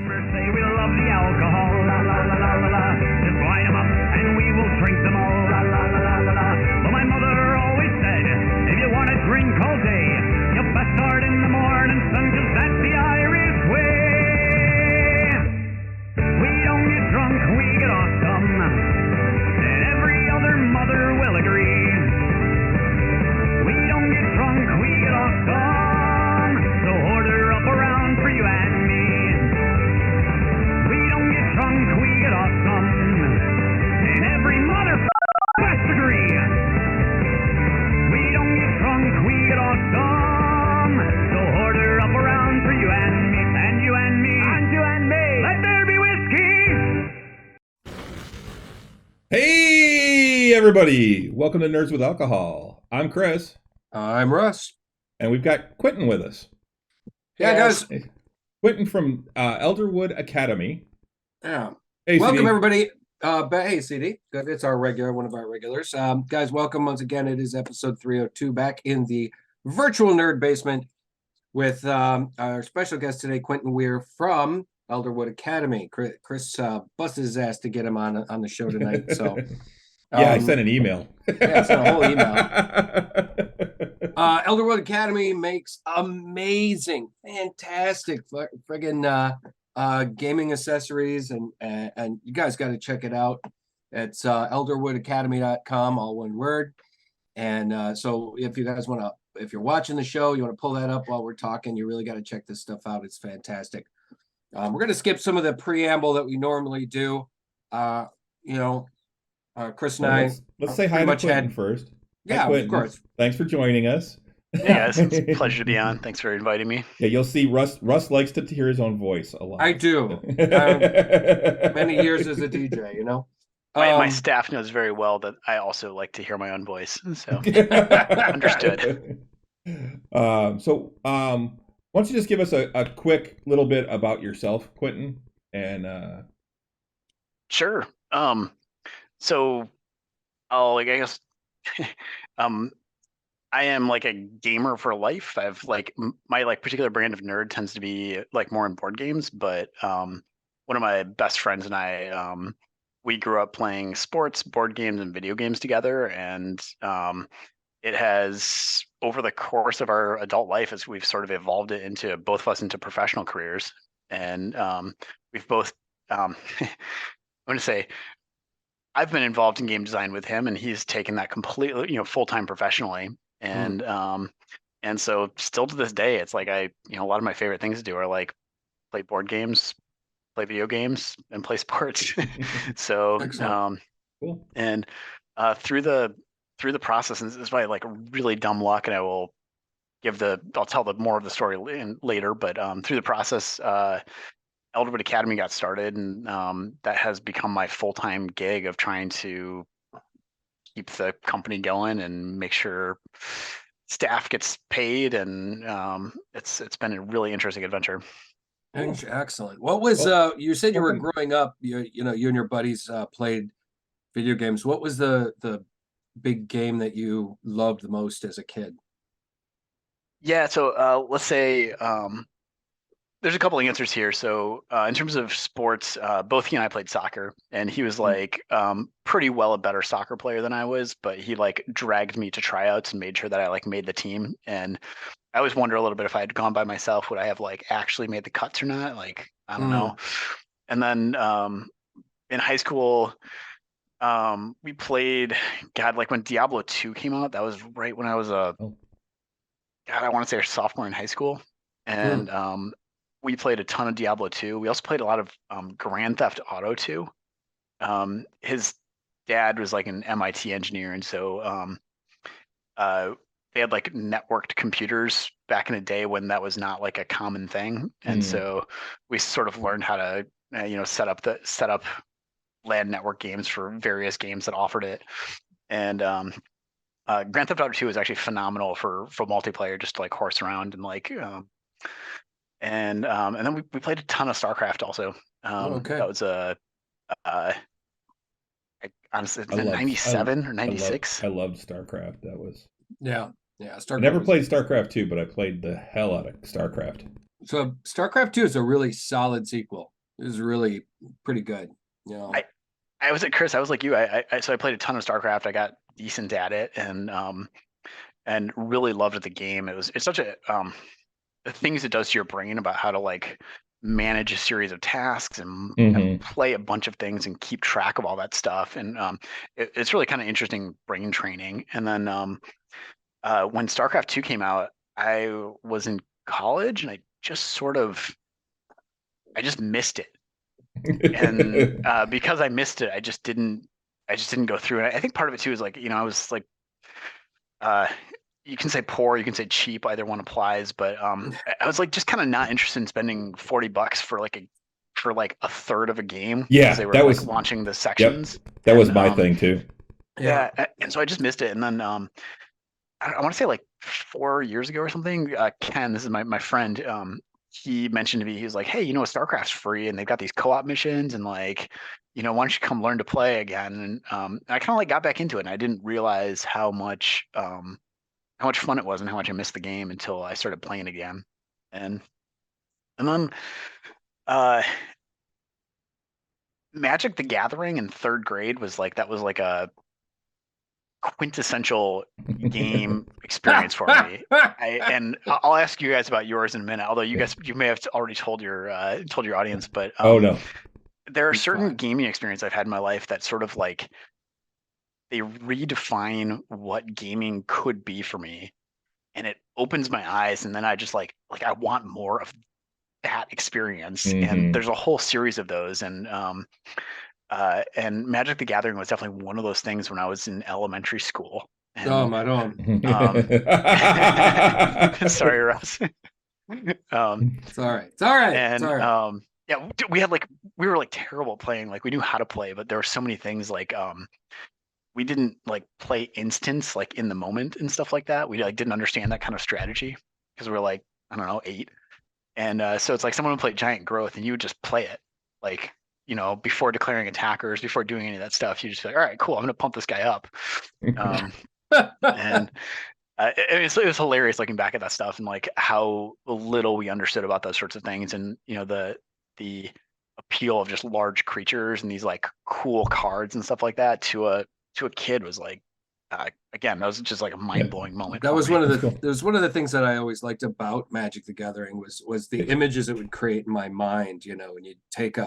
Dreamers say we love the alcohol, la la la la la la. Just line 'em up and we will drink them all, la la la la la la. But my mother always said, if you want to drink all day, you best start in the morning sun, 'cause that's the Irish way. We don't get drunk, we get awesome, and every other mother will agree. We don't get drunk, we get awesome, so order up around for you and me. We don't get drunk, we get awesome, and every mother must agree. We don't get drunk, we get awesome, so order up around for you and me, and you and me, and you and me. Let there be whiskey. Hey, everybody. Welcome to Nerds with Alcohol. I'm Chris. I'm Russ. And we've got Quentin with us. Yeah, guys. Quentin from Elderwood Academy. Yeah. Hey, Welcome, CD. everybody. Hey, CD. Good. It's one of our regulars. Guys, welcome once again. It is episode 302 back in the virtual nerd basement with our special guest today, Quentin Weir from Elderwood Academy. Chris busted his ass to get him on the show tonight. So, Yeah, I sent an email. Yeah, I sent a whole email. Elderwood Academy makes amazing, fantastic friggin' gaming accessories, and you guys got to check it out. It's elderwoodacademy.com, all one word. And so if you guys want to, if you're watching the show, you want to pull that up while we're talking, you really got to check this stuff out. It's fantastic. We're going to skip some of the preamble that we normally do. Chris and let's say hi to Quentin first. Yeah, hi, Quentin. Of course. Thanks for joining us. Yeah, it's a pleasure to be on. Thanks for inviting me. Yeah, you'll see Russ likes to hear his own voice a lot. I do. Many years as a DJ, you know. My staff knows very well that I also like to hear my own voice, so understood. Why don't you just give us a quick little bit about yourself, Quentin? And Sure. So I guess I am like a gamer for life. I've like my particular brand of nerd tends to be like more in board games, but one of my best friends and I we grew up playing sports, board games, and video games together, and it has, over the course of our adult life, as we've sort of evolved it into both of us into professional careers, and we've both I'm going to say I've been involved in game design with him, and he's taken that completely, full-time professionally. And and so still to this day, it's like a lot of my favorite things to do are like play board games, play video games, and play sports. So cool. And through the process, and this is by like really dumb luck, and I'll tell more of the story later, but through the process, Elderwood Academy got started, and that has become my full-time gig of trying to keep the company going and make sure staff gets paid, and it's been a really interesting adventure. Excellent. What was you said you were growing up, you and your buddies played video games. What was the big game that you loved the most as a kid? Yeah, so let's say there's a couple of answers here. So in terms of sports, both he and I played soccer, and he was like pretty well a better soccer player than I was, but he like dragged me to tryouts and made sure that I like made the team. And I always wonder a little bit, if I had gone by myself, would I have like actually made the cuts or not? Like, I don't know. And then in high school, we played, like when Diablo 2 came out, that was right when I was I want to say a sophomore in high school. And we played a ton of Diablo 2. We also played a lot of Grand Theft Auto 2. His dad was like an MIT engineer, and so they had like networked computers back in the day when that was not like a common thing. And so we sort of learned how to set up LAN network games for various games that offered it. And Grand Theft Auto 2 is actually phenomenal for multiplayer, just to like horse around and like and then we played a ton of StarCraft also. That was honestly, 97 or 96. I loved StarCraft. That was StarCraft. I never played StarCraft 2, but I played the hell out of StarCraft. So StarCraft 2 is a really solid sequel. is really pretty good. You know, I was at Chris. I was like you. So I played a ton of StarCraft. I got decent at it, and really loved the game. It's such a the things it does to your brain about how to like manage a series of tasks and play a bunch of things and keep track of all that stuff. And it's really kind of interesting brain training. And then when StarCraft 2 came out, I was in college and I just missed it. And because I missed it, I just didn't go through it. I think part of it too is like, I was like, you can say poor, you can say cheap, either one applies. But I was like just kind of not interested in spending $40 for like a third of a game. Yeah, because they were that like was launching the sections. That was my thing too. Yeah, and so I just missed it. And then I want to say like 4 years ago or something. Ken, this is my friend. He mentioned to me, he was like, "Hey, StarCraft's free, and they've got these co-op missions, and like, why don't you come learn to play again?" And I kind of like got back into it, and I didn't realize how much fun it was and how much I missed the game until I started playing again. And then Magic the Gathering in third grade was like a quintessential game experience for me. And I'll ask you guys about yours in a minute, although you may have already told your audience, but oh no, there are certain gaming experiences I've had in my life that sort of like they redefine what gaming could be for me, and it opens my eyes, and then I just like I want more of that experience. And there's a whole series of those, and Magic the Gathering was definitely one of those things when I was in elementary school. And, oh my God. Sorry, Russ. It's all right. It's all right. And it's all right. yeah, we were like terrible at playing. Like we knew how to play, but there were so many things like we didn't like play instance like in the moment and stuff like that. We like didn't understand that kind of strategy because we were like, I don't know, 8. And so it's like someone would play Giant Growth and you would just play it like, before declaring attackers, before doing any of that stuff. You just be like, all right, cool, I'm gonna pump this guy up. And it was hilarious looking back at that stuff and like how little we understood about those sorts of things. And the appeal of just large creatures and these like cool cards and stuff like that to a kid was like, again, that was just like a mind-blowing moment. That was one of the things that I always liked about Magic the Gathering was the images it would create in my mind, when you take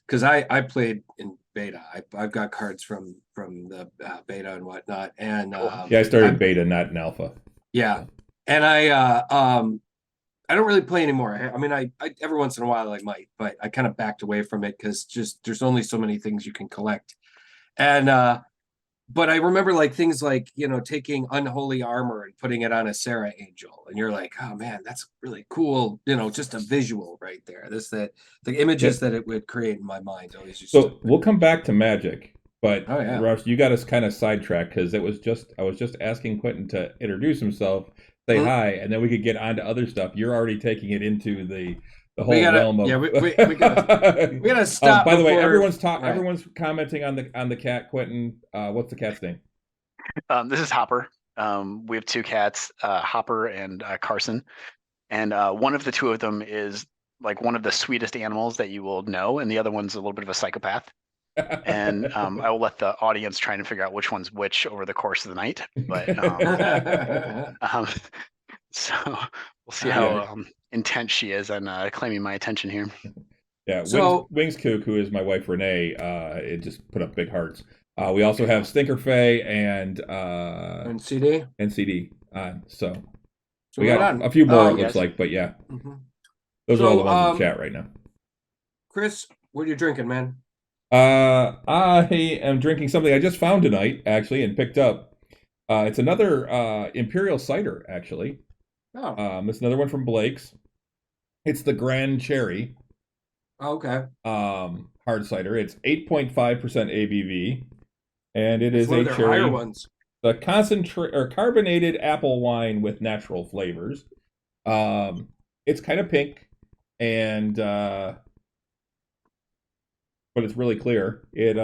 because I played in beta. I've got cards from the beta and whatnot. And I started beta, not in alpha. Yeah. And I don't really play anymore. I mean, I every once in a while I might, but I kind of backed away from it because just there's only so many things you can collect. And but I remember like things like, taking unholy armor and putting it on a Sarah Angel. And you're like, oh man, that's really cool. Just a visual right there. The images that it would create in my mind always just. So we'll come back to Magic, but yeah. Russ, you got us kind of sidetracked because I was just asking Quentin to introduce himself, say hi, and then we could get on to other stuff. You're already taking it into the whole realm of. Yeah, we gotta stop. By the way, everyone's commenting on the cat. Quentin, what's the cat's name? This is Hopper. We have 2 cats, Hopper and Carson, and one of the 2 of them is like one of the sweetest animals that you will know, and the other one's a little bit of a psychopath. And I will let the audience try and figure out which one's which over the course of the night. But so we'll see how intense she is on claiming my attention here. Yeah, Wings Kook, who is my wife Renee, it just put up big hearts. We also have Stinker Faye and CD. So we got a few more. It looks like, but yeah, those are all the ones in chat right now. Chris, what are you drinking, man? I am drinking something I just found tonight, actually, and picked up. It's another Imperial Cider, actually. Oh. It's another one from Blake's. It's the Grand Cherry. Oh, okay. Hard cider. It's 8.5% ABV, and it is one a of their cherry. higher ones. The concentrate or carbonated apple wine with natural flavors. It's kind of pink, and but it's really clear. It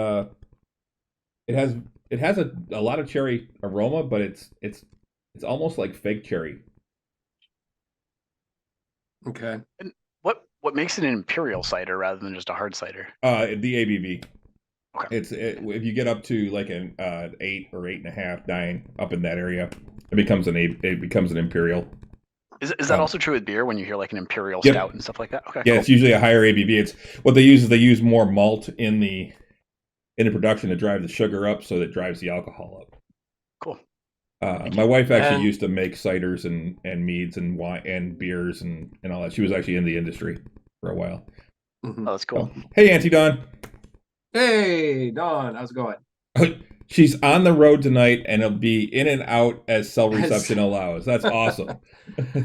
has a lot of cherry aroma, but it's almost like fake cherry. Okay. And What makes it an imperial cider rather than just a hard cider? The ABV. Okay. If you get up to like an 8 or 8.5, 9 up in that area, it becomes an imperial. Is that also true with beer when you hear like an imperial Yep. stout and stuff like that? Okay. Yeah, cool. it's usually a higher ABV. It's what they use is they use more malt in the production to drive the sugar up, so that drives the alcohol up. Cool. My wife actually And- used to make ciders and meads and wine and beers and all that. She was actually in the industry for a while. Mhm. Oh, that's cool. Hey, Auntie Dawn. Hey, Dawn, how's it going? She's on the road tonight, and it'll be in and out as cell Yes. reception allows. That's awesome.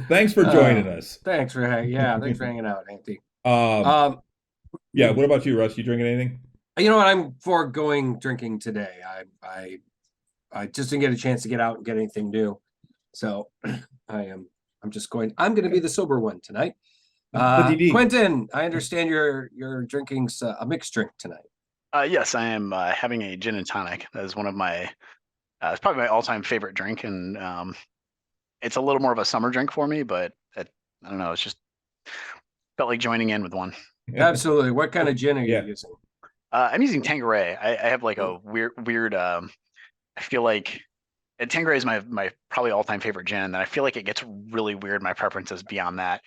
Thanks for joining us. Thanks for hanging out, Auntie. Yeah. What about you, Russ? You drinking anything? You know what? I'm foregoing drinking today. I just didn't get a chance to get out and get anything new, so I'm going to be the sober one tonight. Quentin, I understand you're drinking a mixed drink tonight. Yes, I am having a gin and tonic. That is one of my, it's probably my all-time favorite drink, and it's a little more of a summer drink for me, but I don't know, it's just felt like joining in with one. Absolutely. What kind of gin are you Yeah. using? I'm using Tanqueray. I have like a weird. I feel like Tanqueray is my probably all-time favorite gin, and I feel like it gets really weird. My preferences beyond that.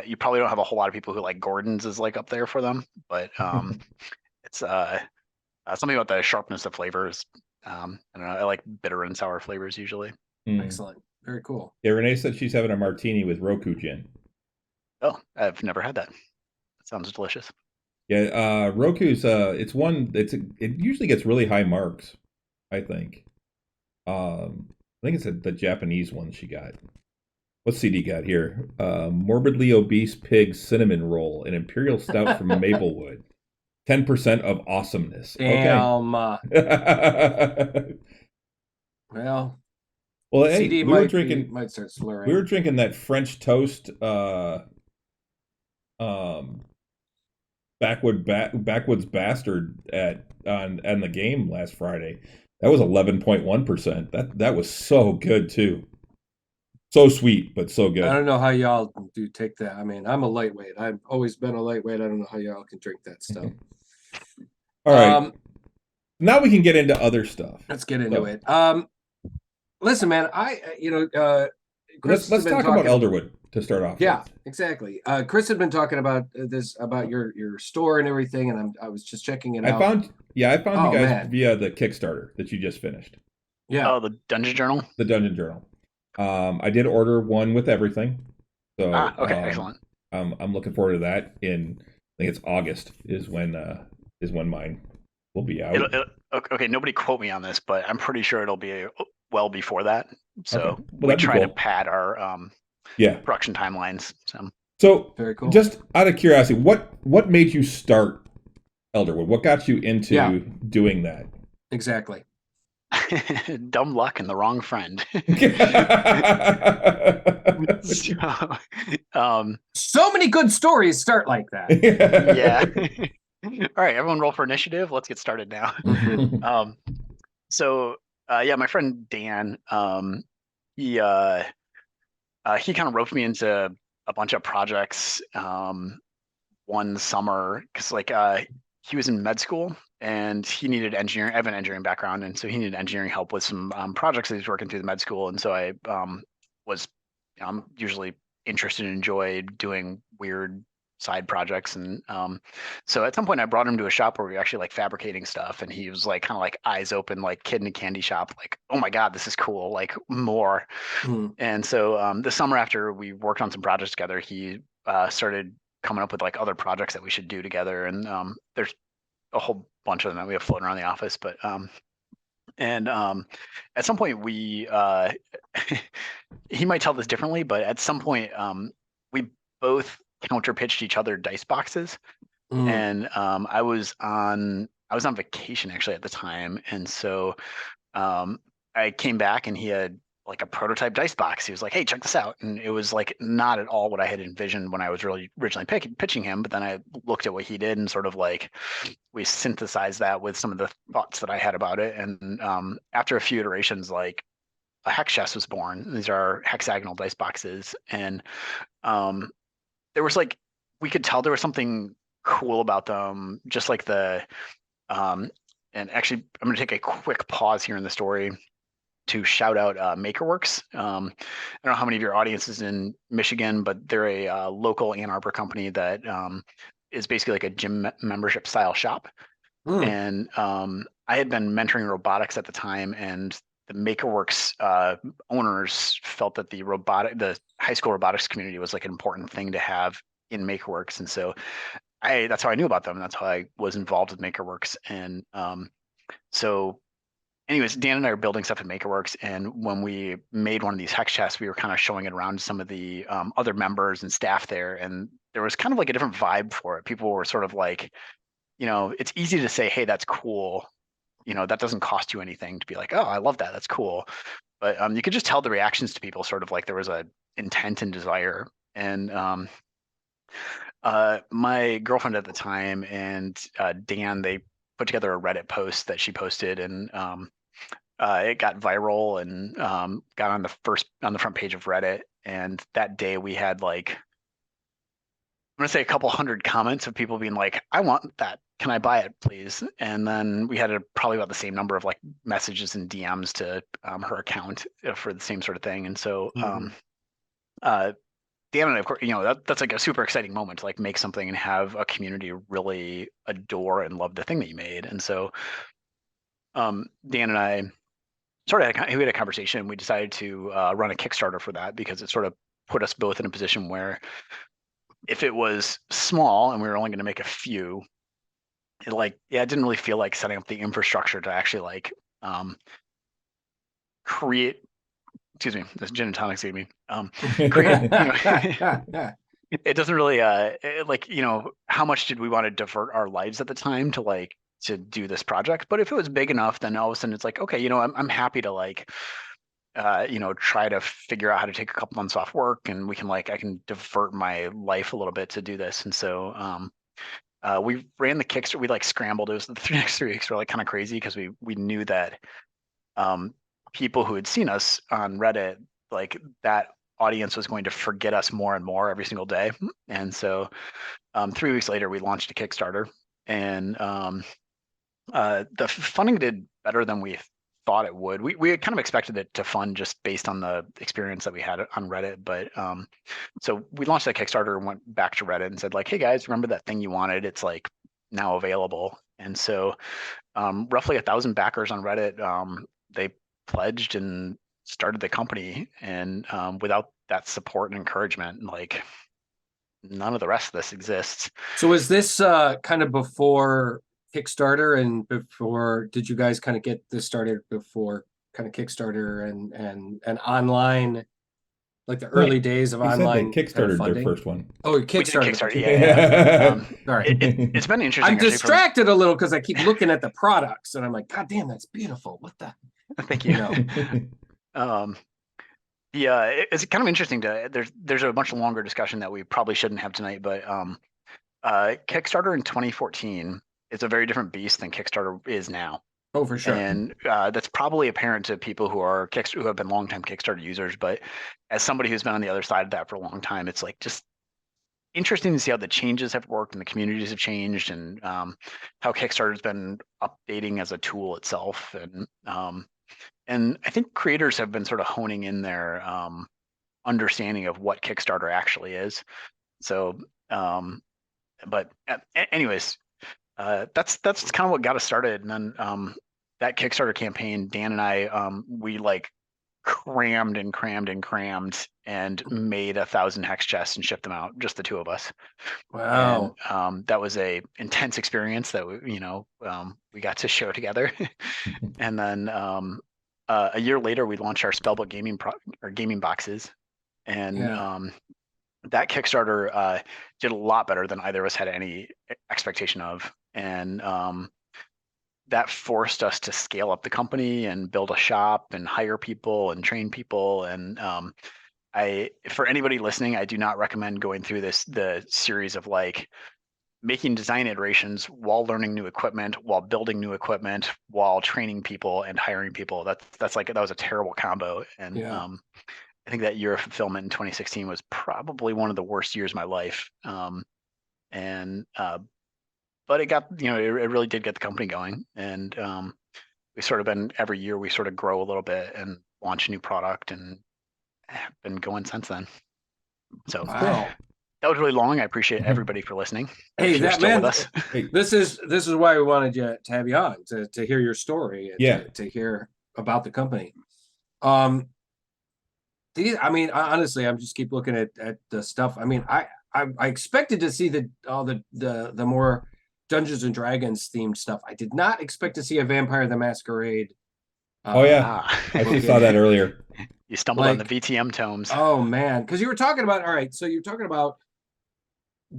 You probably don't have a whole lot of people who like Gordon's is like up there for them, but it's something about the sharpness of flavors. I don't know. I like bitter and sour flavors usually. Excellent. Very cool. Yeah, Renee said she's having a martini with Roku gin. Oh, I've never had that. That sounds delicious. Yeah, Roku's it usually gets really high marks, I think. I think it's the Japanese one she got. What CD got here? Morbidly Obese Pig Cinnamon Roll, an Imperial Stout from Maplewood. 10% of awesomeness. Damn. Okay. Well, Well, CD hey, might start slurring. we were drinking that French toast backwoods bastard on the game last Friday. That was 11.1%. That was so good too. So sweet, but so good. I don't know how y'all do take that. I mean, I'm a lightweight. I've always been a lightweight. I don't know how y'all can drink that stuff. All right. Now we can get into other stuff. Let's get into it. Listen, man, Let's talk about Elderwood to start off. Yeah, with. exactly. Chris had been talking about about your store and everything, and I was just checking it out. I found you guys man. via the Kickstarter that you just finished. Yeah. Oh, the Dungeon Journal. The Dungeon Journal. I did order one with everything. So okay, excellent. I'm looking forward to that. I think it's August is when mine will be out. Okay, nobody quote me on this, but I'm pretty sure it'll be well before that. So Okay. Well, we that'd be try to cool. pad our Yeah. production timelines. So Very cool. Just out of curiosity, what made you start Elderwood? What got you into doing that? Exactly. Dumb luck and the wrong friend. So many good stories start like that. Yeah. All right, everyone roll for initiative. Let's get started now. So my friend Dan, he kind of roped me into a bunch of projects one summer because he was in med school and he needed engineering. I have an engineering background, and so he needed engineering help with some projects that he's working through the med school. And so I was usually interested and enjoy doing weird side projects. And so at some point I brought him to a shop where we were actually like fabricating stuff, and he was like kind of like eyes open, like kid in a candy shop, like, oh my God, this is cool, like more. And so this summer after we worked on some projects together, he started coming up with like other projects that we should do together. And there's a whole bunch of them that we have floating around the office, but at some point we he might tell this differently, but at some point we both counter pitched each other dice boxes. And I was on vacation actually at the time, and so I came back and he had like a prototype dice box. He was like, hey, check this out. And it was like not at all what I had envisioned when I was really originally pitching him. But then I looked at what he did and sort of like we synthesized that with some of the thoughts that I had about it. And after a few iterations, like a hex chest was born. These are hexagonal dice boxes. And there was like we could tell there was something cool about them, just like and actually, I'm going to take a quick pause here in the story to shout out MakerWorks. I don't know how many of your audience is in Michigan, but they're a local Ann Arbor company that is basically like a gym membership style shop. And I had been mentoring robotics at the time, and the MakerWorks owners felt that the high school robotics community was like an important thing to have in MakerWorks, and so that's how I knew about them. That's how I was involved with MakerWorks. And so anyways, Dan and I are building stuff in MakerWorks, and when we made one of these hex chests, we were kind of showing it around to some of the other members and staff there, and there was kind of like a different vibe for it. People were sort of like, it's easy to say, hey, that's cool. That doesn't cost you anything to be like, oh, I love that. That's cool. But you could just tell the reactions to people sort of like there was a intent and desire. And my girlfriend at the time and Dan, they put together a Reddit post that she posted, and it got viral and got on the front page of Reddit. And that day we had like, I'm gonna say a couple hundred comments of people being like, I want that. Can I buy it, please? And then we had probably about the same number of like messages and DMs to her account for the same sort of thing. And so Dan and I, of course, that's like a super exciting moment to like make something and have a community really adore and love the thing that you made. And so Dan and I we had a conversation. We decided to run a Kickstarter for that because it sort of put us both in a position where if it was small and we were only going to make a few, it didn't really feel like setting up the infrastructure to actually like create. Excuse me, this gin and tonic saved me. It doesn't really how much did we want to divert our lives at the time to do this project? But if it was big enough, then all of a sudden it's like, okay, I'm happy to like try to figure out how to take a couple months off work, and I can divert my life a little bit to do this. And so we ran the Kickstarter. We like scrambled. It was the next 3 weeks were like kind of crazy because we knew that people who had seen us on Reddit, like that audience was going to forget us more and more every single day. And so 3 weeks later, we launched a Kickstarter, and the funding did better than we thought it would. We had kind of expected it to fund just based on the experience that we had on Reddit. But so we launched that Kickstarter and went back to Reddit and said like, hey guys, remember that thing you wanted? It's like now available. And so roughly 1,000 backers on Reddit, they pledged and started the company. And without that support and encouragement, like none of the rest of this exists. So is this kind of before Kickstarter, and before, did you guys kind of get this started before kind of Kickstarter and online, like the early days of online Kickstarter, kind of their first one. Oh, Kickstarter. Kickstarter, yeah. Sorry. It's been interesting. I'm distracted a little because I keep looking at the products and I'm like, God damn, that's beautiful. What the? Thank you. Yeah, it's kind of interesting there's a much longer discussion that we probably shouldn't have tonight, but Kickstarter in 2014 is a very different beast than Kickstarter is now. Oh, for sure. And that's probably apparent to people who have been longtime Kickstarter users. But as somebody who's been on the other side of that for a long time, it's like just interesting to see how the changes have worked and the communities have changed, and how Kickstarter's been updating as a tool itself. And I think creators have been sort of honing in their understanding of what Kickstarter actually is. So, anyways. That's kind of what got us started. And then that Kickstarter campaign, Dan and I, we like crammed and made 1,000 hex chests and shipped them out, just the two of us. Wow. And that was a intense experience that we got to share together. And then a year later, we launched our Spellbook gaming boxes, and that Kickstarter did a lot better than either of us had any expectation of. And that forced us to scale up the company and build a shop and hire people and train people. And for anybody listening, I do not recommend going through the series of like making design iterations while learning new equipment, while building new equipment, while training people and hiring people. That was a terrible combo. And I think that year of fulfillment in 2016 was probably one of the worst years of my life. and but it got, it really did get the company going, and we sort of been every year we sort of grow a little bit and launch a new product, and have been going since then. So Wow. that was really long. I appreciate everybody for listening. Hey, If you're that still man, with us. Hey, this is why we wanted you to have you on to hear your story and Yeah. to hear about the company. I mean, honestly, I'm just keep looking at the stuff. I mean, I expected to see all the more Dungeons and Dragons themed stuff. I did not expect to see a Vampire the Masquerade. Oh yeah, Ah. I actually saw that earlier. You stumbled on the Like- VTM tomes. Oh man, because you were talking about, all right, so you're talking about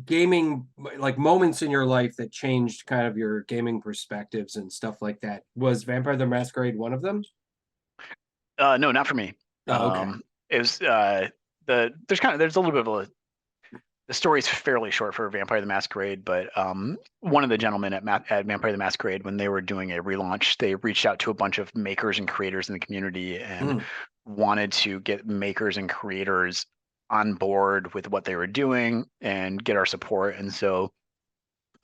gaming, like moments in your life that changed kind of your gaming perspectives and stuff like that. Was Vampire the Masquerade one of them? No, not for me. Oh, okay. It was there's a little bit of the story's fairly short for Vampire the Masquerade, but one of the gentlemen at Vampire the Masquerade, when they were doing a relaunch, they reached out to a bunch of makers and creators in the community and wanted to get makers and creators on board with what they were doing and get our support. And so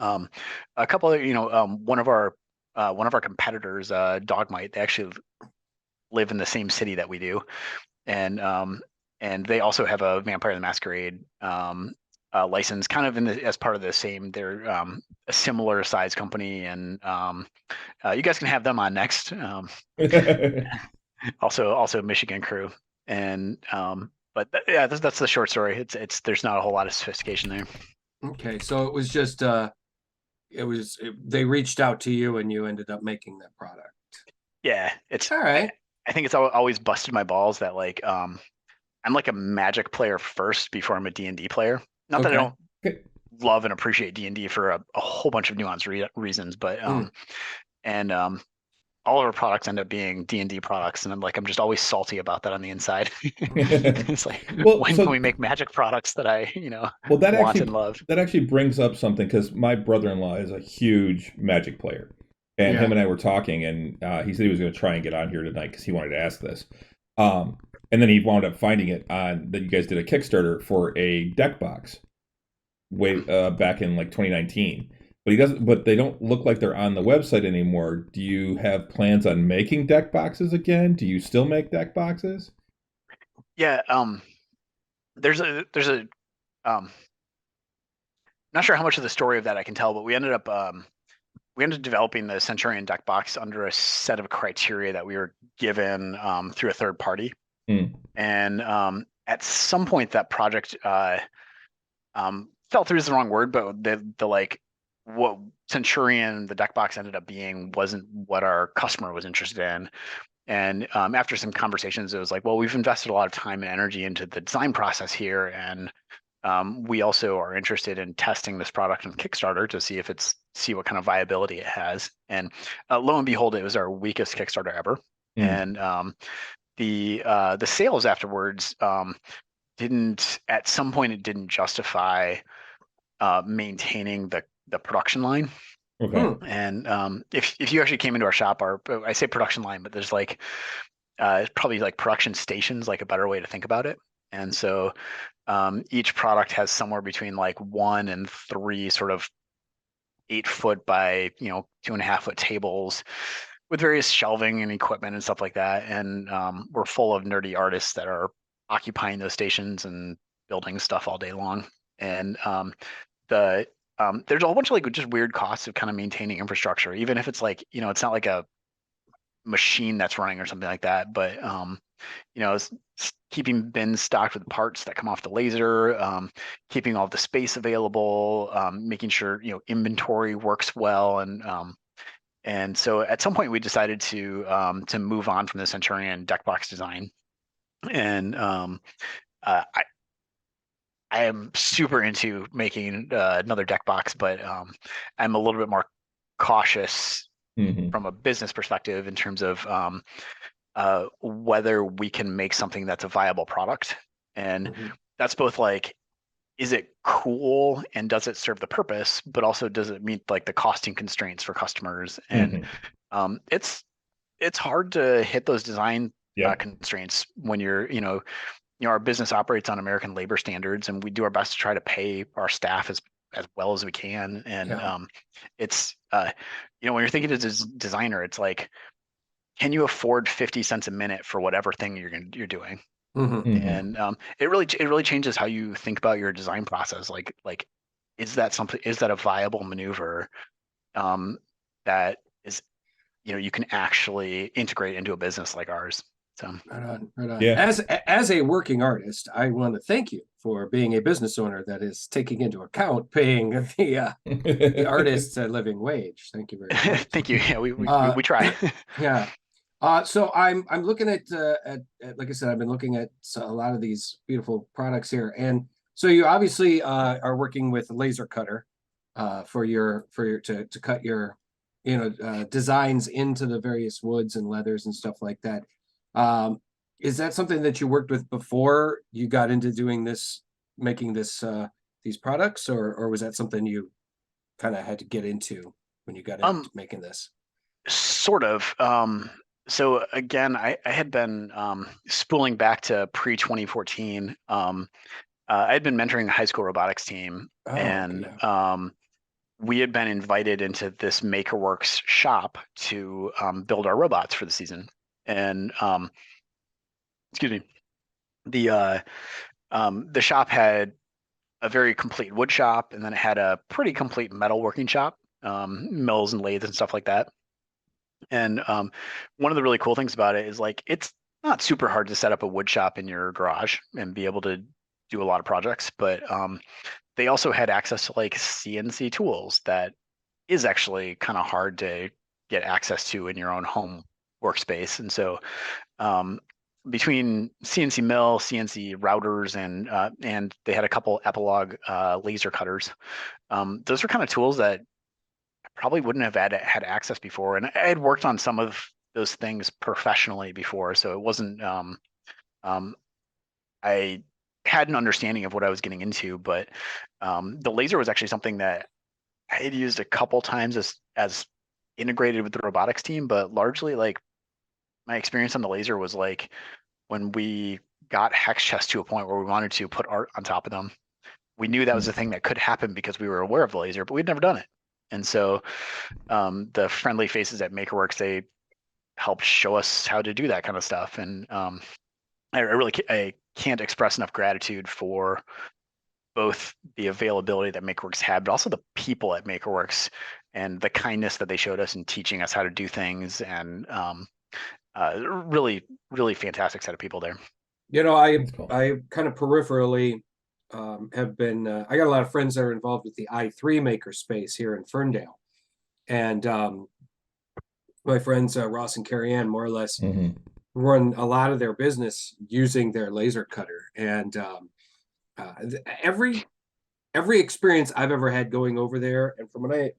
a couple of, one of our competitors, Dogmite, they actually live in the same city that we do. And they also have a Vampire the Masquerade license, kind of as part of the same. They're a similar size company, and you guys can have them on next. Also Michigan crew, and but yeah, that's the short story. It's there's not a whole lot of sophistication there. Okay, so it was just they reached out to you and you ended up making that product. Yeah, it's All right. I think it's always busted my balls that like I'm like a Magic player first before I'm a D&D player. Not that I don't love and appreciate D&D for a whole bunch of nuanced reasons, but all of our products end up being D&D products, and I'm just always salty about that on the inside. It's like, when can we make Magic products that I want and love? That actually brings up something, because my brother-in-law is a huge Magic player, and him and I were talking, and he said he was going to try and get on here tonight because he wanted to ask this. And then he wound up finding it on that you guys did a Kickstarter for a deck box way back in like 2019. But they don't look like they're on the website anymore. Do you have plans on making deck boxes again? Do you still make deck boxes? Yeah, there's a not sure how much of the story of that I can tell, but we ended up developing the Centurion deck box under a set of criteria that we were given through a third party. And at some point that project fell through is the wrong word, but the like what Centurion, the deck box, ended up being wasn't what our customer was interested in. And after some conversations, it was like, well, we've invested a lot of time and energy into the design process here, and we also are interested in testing this product on Kickstarter to see what kind of viability it has. And lo and behold, it was our weakest Kickstarter ever. And the sales afterwards at some point it didn't justify maintaining the production line. Okay. And if you actually came into our shop, I say production line, but there's like probably like production stations, like a better way to think about it. And so each product has somewhere between like 1 and 3 sort of 8-foot by 2.5-foot tables with various shelving and equipment and stuff like that. And we're full of nerdy artists that are occupying those stations and building stuff all day long. And there's a whole bunch of like just weird costs of kind of maintaining infrastructure, even if it's like, it's not like a machine that's running or something like that, but it's keeping bins stocked with parts that come off the laser, keeping all the space available, making sure inventory works well, and so at some point we decided to move on from the Centurion deck box design, and I am super into making another deck box, but I'm a little bit more cautious from a business perspective in terms of whether we can make something that's a viable product. And that's both like, is it cool and does it serve the purpose, but also does it meet like the costing constraints for customers? And it's hard to hit those design constraints when you're, our business operates on American labor standards, and we do our best to try to pay our staff as as well as we can. And Yeah. it's when you're thinking as a designer, it's like, can you afford 50 cents a minute for whatever thing you're doing? Mm-hmm. And it really changes how you think about your design process. Like is that a viable maneuver that is you can actually integrate into a business like ours? So Right on, right on. Yeah. As a working artist, I want to thank you for being a business owner that is taking into account paying the artists a living wage. Thank you very much. thank you. Yeah, Uh, we try. Yeah. So I'm looking at like I said, I've been looking at a lot of these beautiful products here, and so you obviously are working with a laser cutter for your to cut your designs into the various woods and leathers and stuff like that. Is that something that you worked with before you got into doing this, making these products, or was that something you kind of had to get into when you got into making this? Sort of. So again, I had been spooling back to pre-2014. I had been mentoring a high school robotics team, Oh, and yeah. we had been invited into this MakerWorks shop to build our robots for the season. And excuse me, the shop had a very complete wood shop, and then it had a pretty complete metal working shop, mills and lathes and stuff like that. And one of the really cool things about it is like it's not super hard to set up a wood shop in your garage and be able to do a lot of projects, but they also had access to like CNC tools that is actually kind of hard to get access to in your own home workspace. And so between CNC mill, CNC routers, and they had a couple Epilog laser cutters. Those were kind of tools that I probably wouldn't have had access before. And I had worked on some of those things professionally before, so it wasn't. I had an understanding of what I was getting into, but the laser was actually something that I had used a couple times as integrated with the robotics team, but largely like my experience on the laser was like when we got hex chests to a point where we wanted to put art on top of them. We knew that was a thing that could happen because we were aware of the laser, but we'd never done it. And so the friendly faces at MakerWorks, they helped show us how to do that kind of stuff. And I can't express enough gratitude for both the availability that MakerWorks had, but also the people at MakerWorks and the kindness that they showed us in teaching us how to do things. And really, really fantastic set of people there. Cool. I kind of peripherally have been. I got a lot of friends that are involved with the i3 makerspace here in Ferndale, and my friends Ross and Carrie Ann more or less run a lot of their business using their laser cutter. And every experience I've ever had going over there, and from what I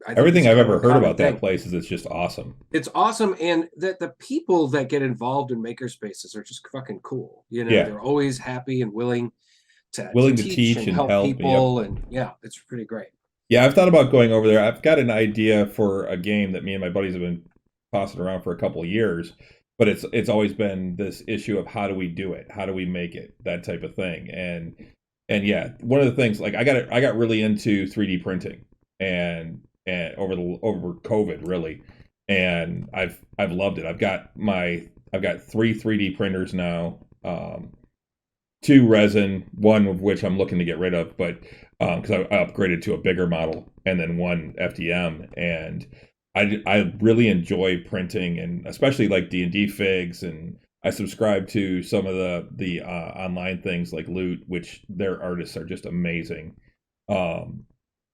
everything I've ever heard about thing. that place is it's just awesome. It's awesome, and that the people that get involved in makerspaces are just fucking cool. Yeah. They're always happy and willing to teach and help people, and yeah, it's pretty great. Yeah, I've thought about going over there. I've got an idea for a game that me and my buddies have been tossing around for a couple of years, but it's always been this issue of how do we do it, how do we make it, that type of thing. And yeah, one of the things, like I got really into 3D printing and over COVID really, and I've loved it. I've got 3 3D printers now, 2 resin, one of which I'm looking to get rid of, but because I upgraded to a bigger model, and then 1 FDM, and I really enjoy printing, and especially like D&D figs, and I subscribe to some of the online things like Loot, which their artists are just amazing.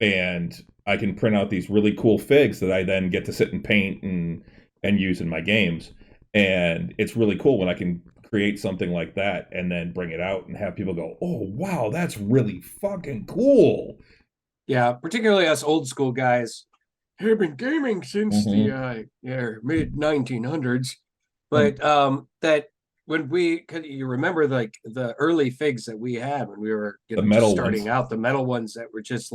And I can print out these really cool figs that I then get to sit and paint and use in my games. And it's really cool when I can create something like that and then bring it out and have people go, oh, wow, that's really fucking cool. Yeah, particularly us old school guys have been gaming since the mid 1900s. But that when you remember like the early figs that we had when we were just starting out, the metal ones that were just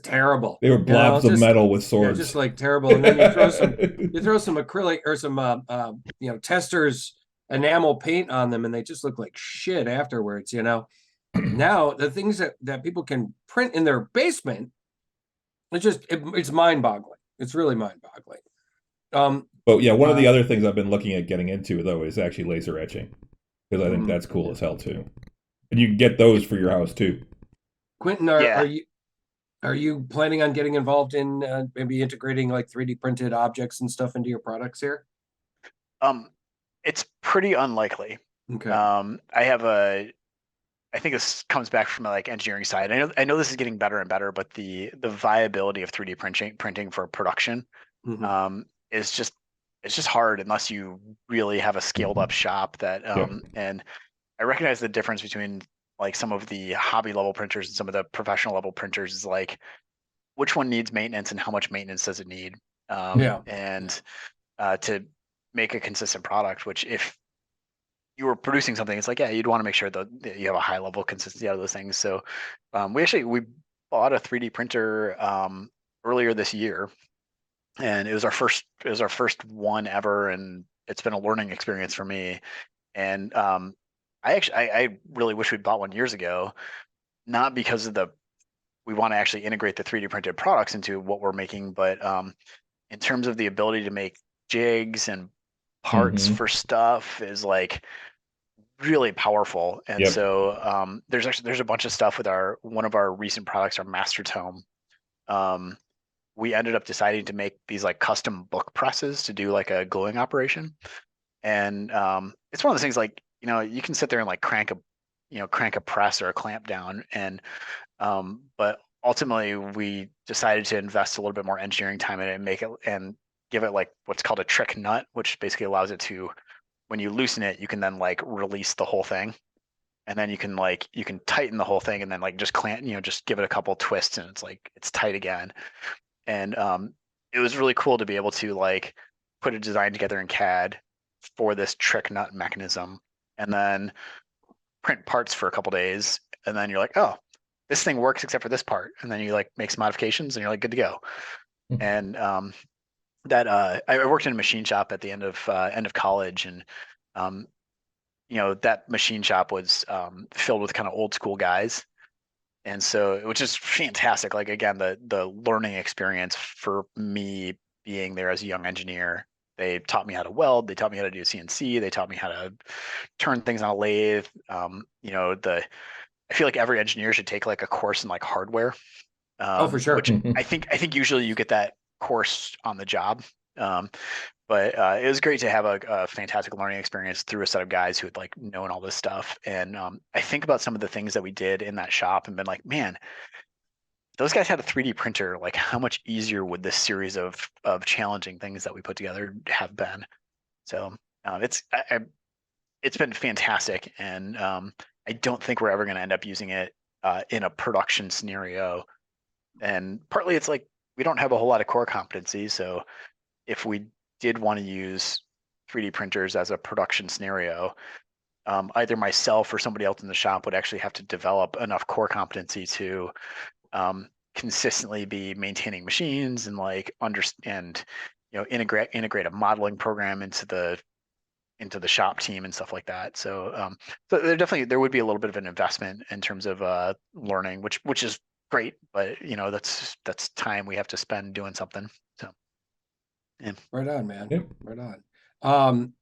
terrible. They were blobs of metal with swords. Yeah, just like terrible. And then you throw some acrylic or some testers enamel paint on them, and they just look like shit afterwards. Now the things that people can print in their basement, it's mind-boggling. It's really mind-boggling. But yeah, one of the other things I've been looking at getting into though is actually laser etching, because I think Mhm. that's cool as hell too. And you can get those for your house too. Quentin, Yeah. are you planning on getting involved in maybe integrating like 3D printed objects and stuff into your products here? It's pretty unlikely. Okay. I think this comes back from like engineering side. I know this is getting better and better, but the viability of 3D printing for production Mhm. is just it's just hard unless you really have a scaled up shop that Yep. and I recognize the difference between like some of the hobby level printers and some of the professional level printers is like which one needs maintenance and how much maintenance does it need Yeah. and to make a consistent product, which if you were producing something, it's like, yeah, you'd want to make sure that you have a high level of consistency out of those things. So we bought a 3D printer earlier this year, and it was our first one ever, and it's been a learning experience for me. And I really wish we'd bought one years ago, not because of we want to actually integrate the 3D printed products into what we're making, but in terms of the ability to make jigs and parts Mm-hmm. for stuff is like really powerful. And Yep. so there's a bunch of stuff with one of our recent products, our master tome. We ended up deciding to make these like custom book presses to do like a gluing operation. And it's one of those things like, you can sit there and like crank a press or a clamp down and but ultimately we decided to invest a little bit more engineering time in it and make it and give it like what's called a trick nut, which basically allows it to, when you loosen it, you can then like release the whole thing. And then you can tighten the whole thing and then like just clamp, just give it a couple twists and it's tight again. And it was really cool to be able to like put a design together in CAD for this trick nut mechanism and then print parts for a couple days. And then you're like, oh, this thing works except for this part. And then you like make some modifications and you're like good to go. And I worked in a machine shop at the end of college, and um, that machine shop was filled with kind of old school guys, and so which is fantastic. Like again, the learning experience for me being there as a young engineer. They taught me how to weld. They taught me how to do CNC. They taught me how to turn things on a lathe. I feel like every engineer should take like a course in like hardware. For sure. Which I think usually you get that course on the job. But it was great to have a fantastic learning experience through a set of guys who had like known all this stuff. And I think about some of the things that we did in that shop and been like, man, those guys had a 3D printer. Like, how much easier would this series of challenging things that we put together have been? So it's been fantastic, and I don't think we're ever going to end up using it in a production scenario. And partly it's like we don't have a whole lot of core competency. So if we did want to use 3D printers as a production scenario, either myself or somebody else in the shop would actually have to develop enough core competency to consistently be maintaining machines and like understand, integrate a modeling program into the shop team and stuff like that. So there would be a little bit of an investment in terms of learning, which is great, but that's time we have to spend doing something. So yeah. Right on, man. Yep. Right on.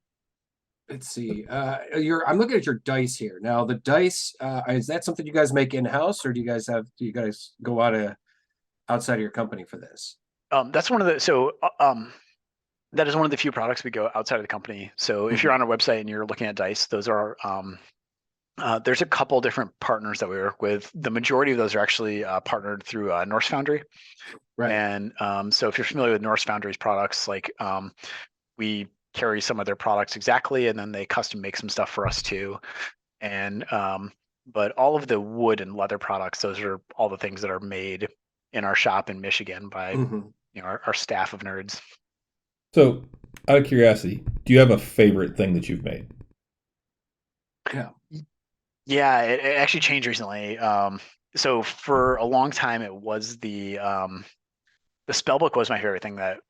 Let's see. I'm looking at your dice here. Now the dice, is that something you guys make in-house, or do you guys go outside of your company for this? That's one of the that is one of the few products we go outside of the company. So if you're on our website and you're looking at dice, those are there's a couple different partners that we work with. The majority of those are actually partnered through Norse Foundry. Right. And so if you're familiar with Norse Foundry's products, like we carry some of their products exactly, and then they custom make some stuff for us too. And but all of the wood and leather products, those are all the things that are made in our shop in Michigan by our staff of nerds. So, out of curiosity, do you have a favorite thing that you've made? Yeah, it actually changed recently. So for a long time, it was the spellbook was my favorite thing that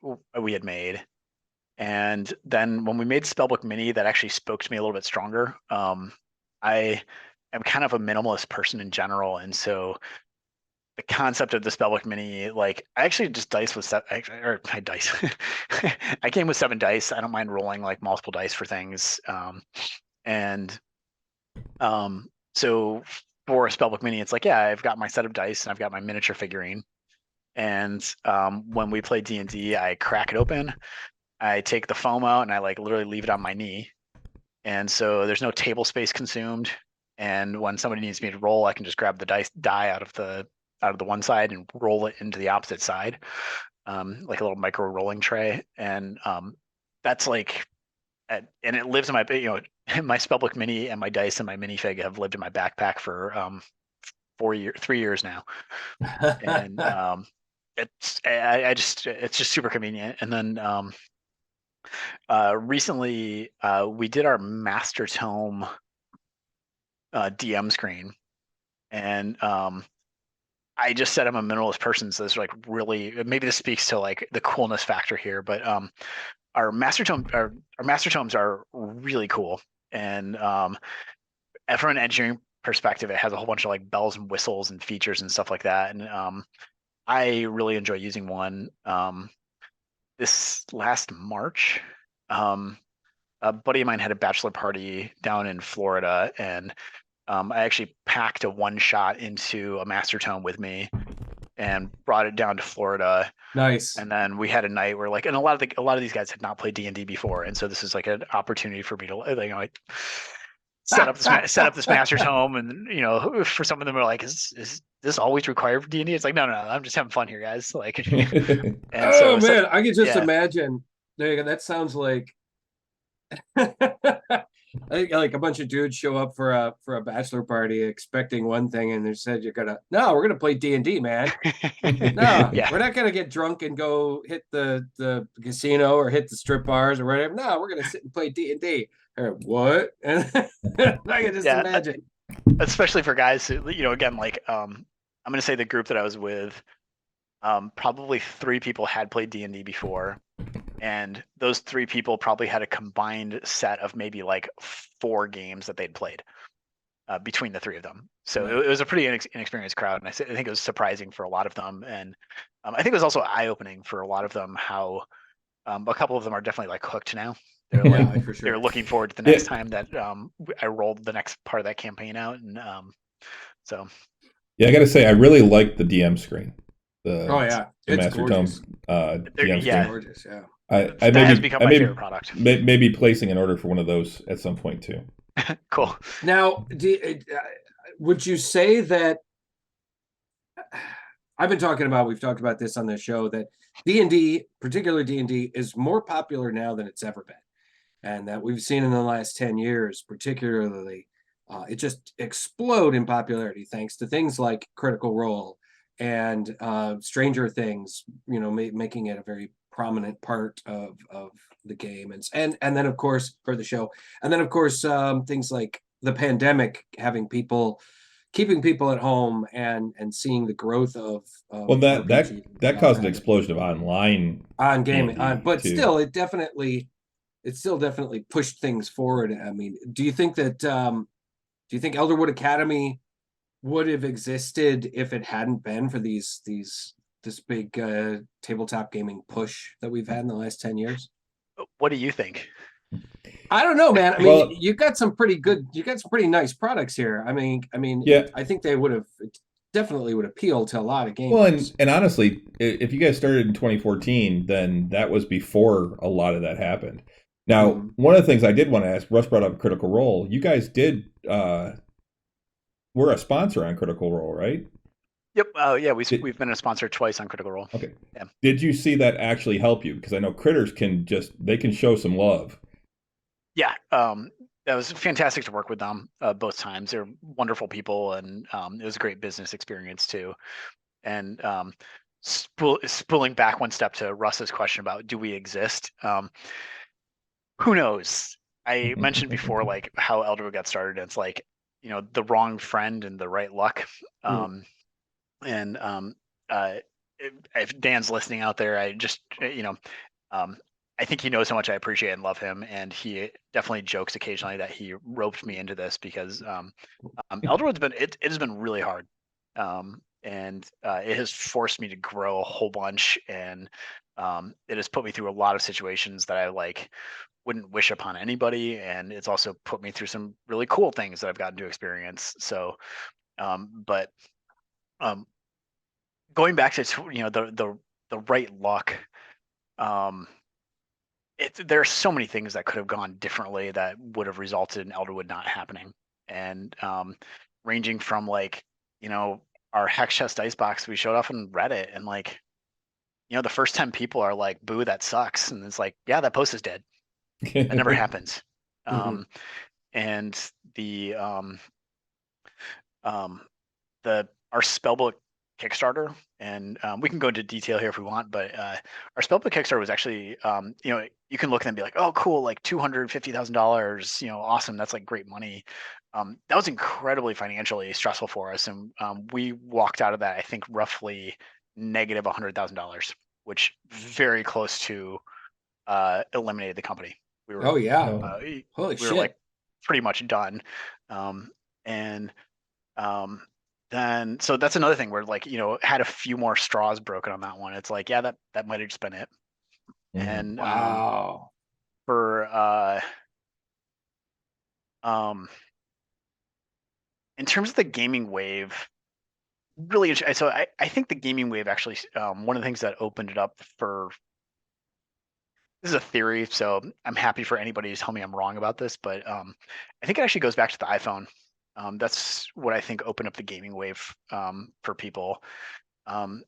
we had made. And then when we made Spellbook Mini, that actually spoke to me a little bit stronger. I I'm kind of a minimalist person in general, and so the concept of the Spellbook Mini, like I actually just dice with I dice. I came with 7 dice. I don't mind rolling like multiple dice for things. And so for a Spellbook Mini, it's like, yeah, I've got my set of dice and I've got my miniature figurine. And when we play D&D, I crack it open, I take the foam out, and I like literally leave it on my knee. And so there's no table space consumed. And when somebody needs me to roll, I can just grab the die out of the one side and roll it into the opposite side, like a little micro rolling tray. And that's like, and it lives in my, my Spellbook Mini and my dice and my minifig have lived in my backpack for 3 years now. And it's just super convenient. And then recently we did our Master Tome DM screen, and I just said I'm a minimalist person, so this like really, maybe this speaks to like the coolness factor here, but our Master Tomes are really cool, and from an engineering perspective, it has a whole bunch of like bells and whistles and features and stuff like that, and I really enjoy using one. This last March, a buddy of mine had a bachelor party down in Florida, and I actually packed a one shot into a Master Tome with me and brought it down to Florida. Nice. And then we had a night where like, and a lot of these guys had not played D&D before, and so this is like an opportunity for me to like set up this Master Tome, and for some of them are like, is this always required for D&D? It's like, no, I'm just having fun here, guys. Like, and oh man, I can just imagine. There you go. That sounds like I think like a bunch of dudes show up for a bachelor party expecting one thing, and they said we're gonna play D&D, man. No, we're not gonna get drunk and go hit the casino or hit the strip bars or whatever. No, we're gonna sit and play D&D. What? And I can just imagine. Especially for guys who, again, like I'm gonna say the group that I was with, probably 3 people had played D&D before. And those 3 people probably had a combined set of maybe like 4 games that they'd played between the 3 of them. So it was a pretty inexperienced crowd. And I think it was surprising for a lot of them. And I think it was also eye-opening for a lot of them how a couple of them are definitely like hooked now. They're like, for sure. They're looking forward to the next time that I rolled the next part of that campaign out. And so. Yeah, I got to say, I really like the DM screen. The it's Master Tome DM screen. Gorgeous, yeah. That has become my favorite product. Maybe placing an order for one of those at some point too. Cool. Now, would you say that we've talked about this on the show, that D&D, particularly D&D, is more popular now than it's ever been, and that we've seen in the last 10 years, particularly, it just explode in popularity thanks to things like Critical Role and Stranger Things, making it a very prominent part of the game, and then of course for the show, and then of course things like the pandemic keeping people at home and seeing the growth of that caused an explosion of online gaming, but too. Still it definitely pushed things forward. I mean, do you think Elderwood Academy would have existed if it hadn't been for this big tabletop gaming push that we've had in the last 10 years? What do you think? I don't know, man. I mean, you got some pretty nice products here. I mean, yeah. I think they definitely would appeal to a lot of gamers. Well, and honestly, if you guys started in 2014, then that was before a lot of that happened. Now, one of the things I did want to ask, Russ brought up Critical Role. You guys did, we're a sponsor on Critical Role, right? Yep. We've been a sponsor twice on Critical Role. Okay. Yeah. Did you see that actually help you? Because I know critters can show some love. Yeah. That was fantastic to work with them both times. They're wonderful people, and it was a great business experience too. And spooling back one step to Russ's question about do we exist? Who knows? I mentioned before like how Elderwood got started. It's like, the wrong friend and the right luck. If Dan's listening out there, I just I think he knows how much I appreciate and love him, and he definitely jokes occasionally that he roped me into this because Elderwood's been it has been really hard, and it has forced me to grow a whole bunch, and it has put me through a lot of situations that I like wouldn't wish upon anybody, and it's also put me through some really cool things that I've gotten to experience. So, but um, going back to the right luck. Um, there are so many things that could have gone differently that would have resulted in Elderwood not happening. And ranging from like, our Hex Chest Icebox, we showed off on Reddit, and like, the first 10 people are like, boo, that sucks. And it's like, yeah, that post is dead. That never happens. And our spellbook Kickstarter, and we can go into detail here if we want, but our spellbook Kickstarter was actually, you can look at them and be like, oh, cool, like $250,000, awesome, that's like great money. That was incredibly financially stressful for us, and we walked out of that, I think, roughly negative $100,000, which very close to eliminated the company. We were, holy we shit! were like pretty much done, and then so that's another thing where like had a few more straws broken on that one. It's like, yeah, that might have just been it. And wow. For in terms of the gaming wave, really so I think the gaming wave actually one of the things that opened it up for, this is a theory, so I'm happy for anybody to tell me I'm wrong about this, but I think it actually goes back to the iPhone. That's what I think opened up the gaming wave for people. I mean,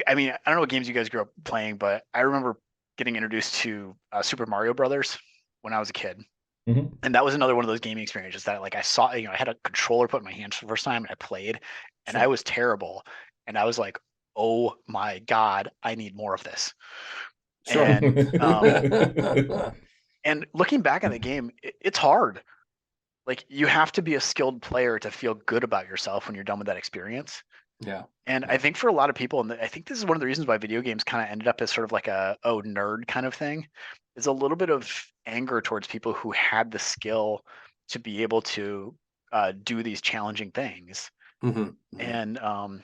I don't know what games you guys grew up playing, but I remember getting introduced to Super Mario Brothers when I was a kid. And that was another one of those gaming experiences that like I saw, I had a controller put in my hands for the first time, and I played, and I was terrible. And I was like, oh my God, I need more of this. And and looking back on the game, it's hard. Like, you have to be a skilled player to feel good about yourself when you're done with that experience. Yeah. And I think for a lot of people, and I think this is one of the reasons why video games kind of ended up as sort of like a nerd kind of thing, is a little bit of anger towards people who had the skill to be able to do these challenging things. And the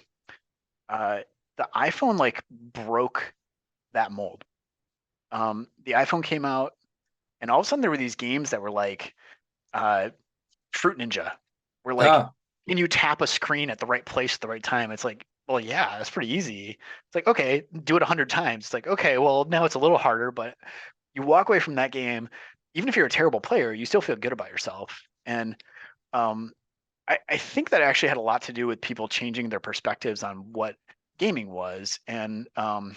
iPhone like broke that mold. The iPhone came out, and all of a sudden there were these games that were like Fruit Ninja, where like, can you tap a screen at the right place at the right time? It's like, well, yeah, that's pretty easy. It's like, okay, do it 100 times. It's like, okay, well, now it's a little harder, but you walk away from that game, even if you're a terrible player, you still feel good about yourself. And I think that actually had a lot to do with people changing their perspectives on what gaming was. And my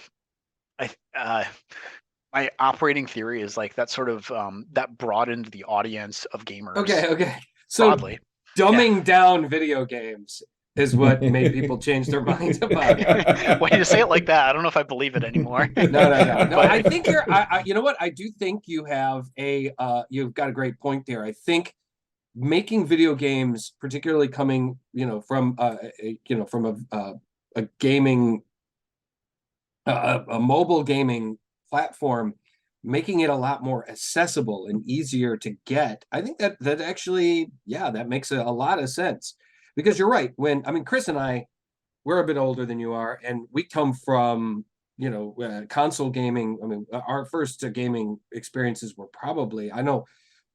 operating theory is like that sort of that broadened the audience of gamers. Okay. So broadly. Dumbing down video games is what made people change their minds about it. When you say it like that, I don't know if I believe it anymore. No. I think you know what? I do think you have you've got a great point there. I think making video games, particularly coming, from a gaming, a mobile gaming platform, making it a lot more accessible and easier to get. I think that actually, that makes a lot of sense, because you're right. Chris and I, we're a bit older than you are, and we come from, console gaming. Our first gaming experiences were probably, I know,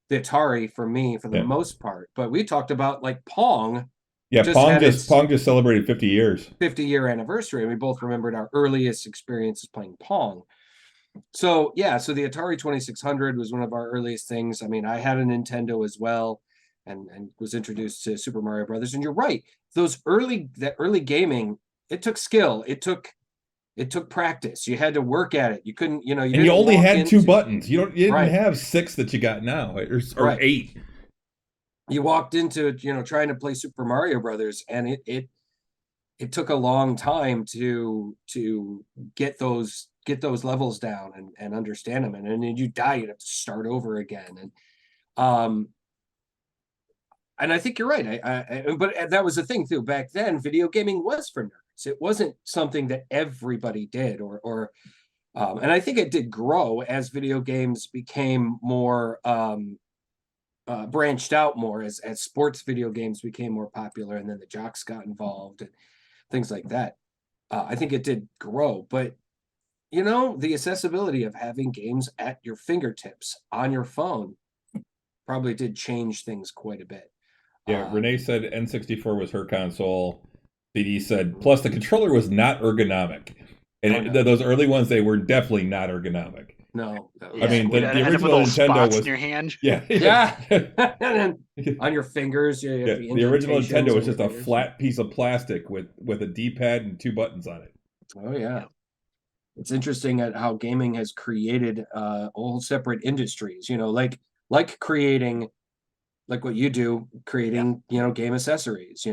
the Atari for me, for the most part, but we talked about like Pong. Yeah, Pong just celebrated 50 years. 50-year anniversary, and we both remembered our earliest experiences playing Pong. So the Atari 2600 was one of our earliest things. I had a Nintendo as well, and was introduced to Super Mario Brothers. And you're right, that early gaming, it took skill, it took practice. You had to work at it. You couldn't, and you only had 2 buttons. You didn't have 6 that you got now, or 8. You walked into, trying to play Super Mario Brothers, and it took a long time to get those levels down and understand them, and then you die, you have to start over again. And I think you're right. But that was the thing too. Back then, video gaming was for nerds. It wasn't something that everybody did, or And I think it did grow as video games became more branched out more as sports video games became more popular, and then the jocks got involved and things like that. I think it did grow, but the accessibility of having games at your fingertips on your phone probably did change things quite a bit. Yeah, Renee said N64 was her console. CD said, plus the controller was not ergonomic. And those early ones, they were definitely not ergonomic. No. Yeah, I mean, the end up with original little Nintendo spots was in your hand. Yeah. And then on your fingers, you have the original Nintendo was just a fingers. flat piece of plastic with a D-pad and 2 buttons on it. Oh yeah. It's interesting at how gaming has created all separate industries, like creating, like what you do, creating, game accessories,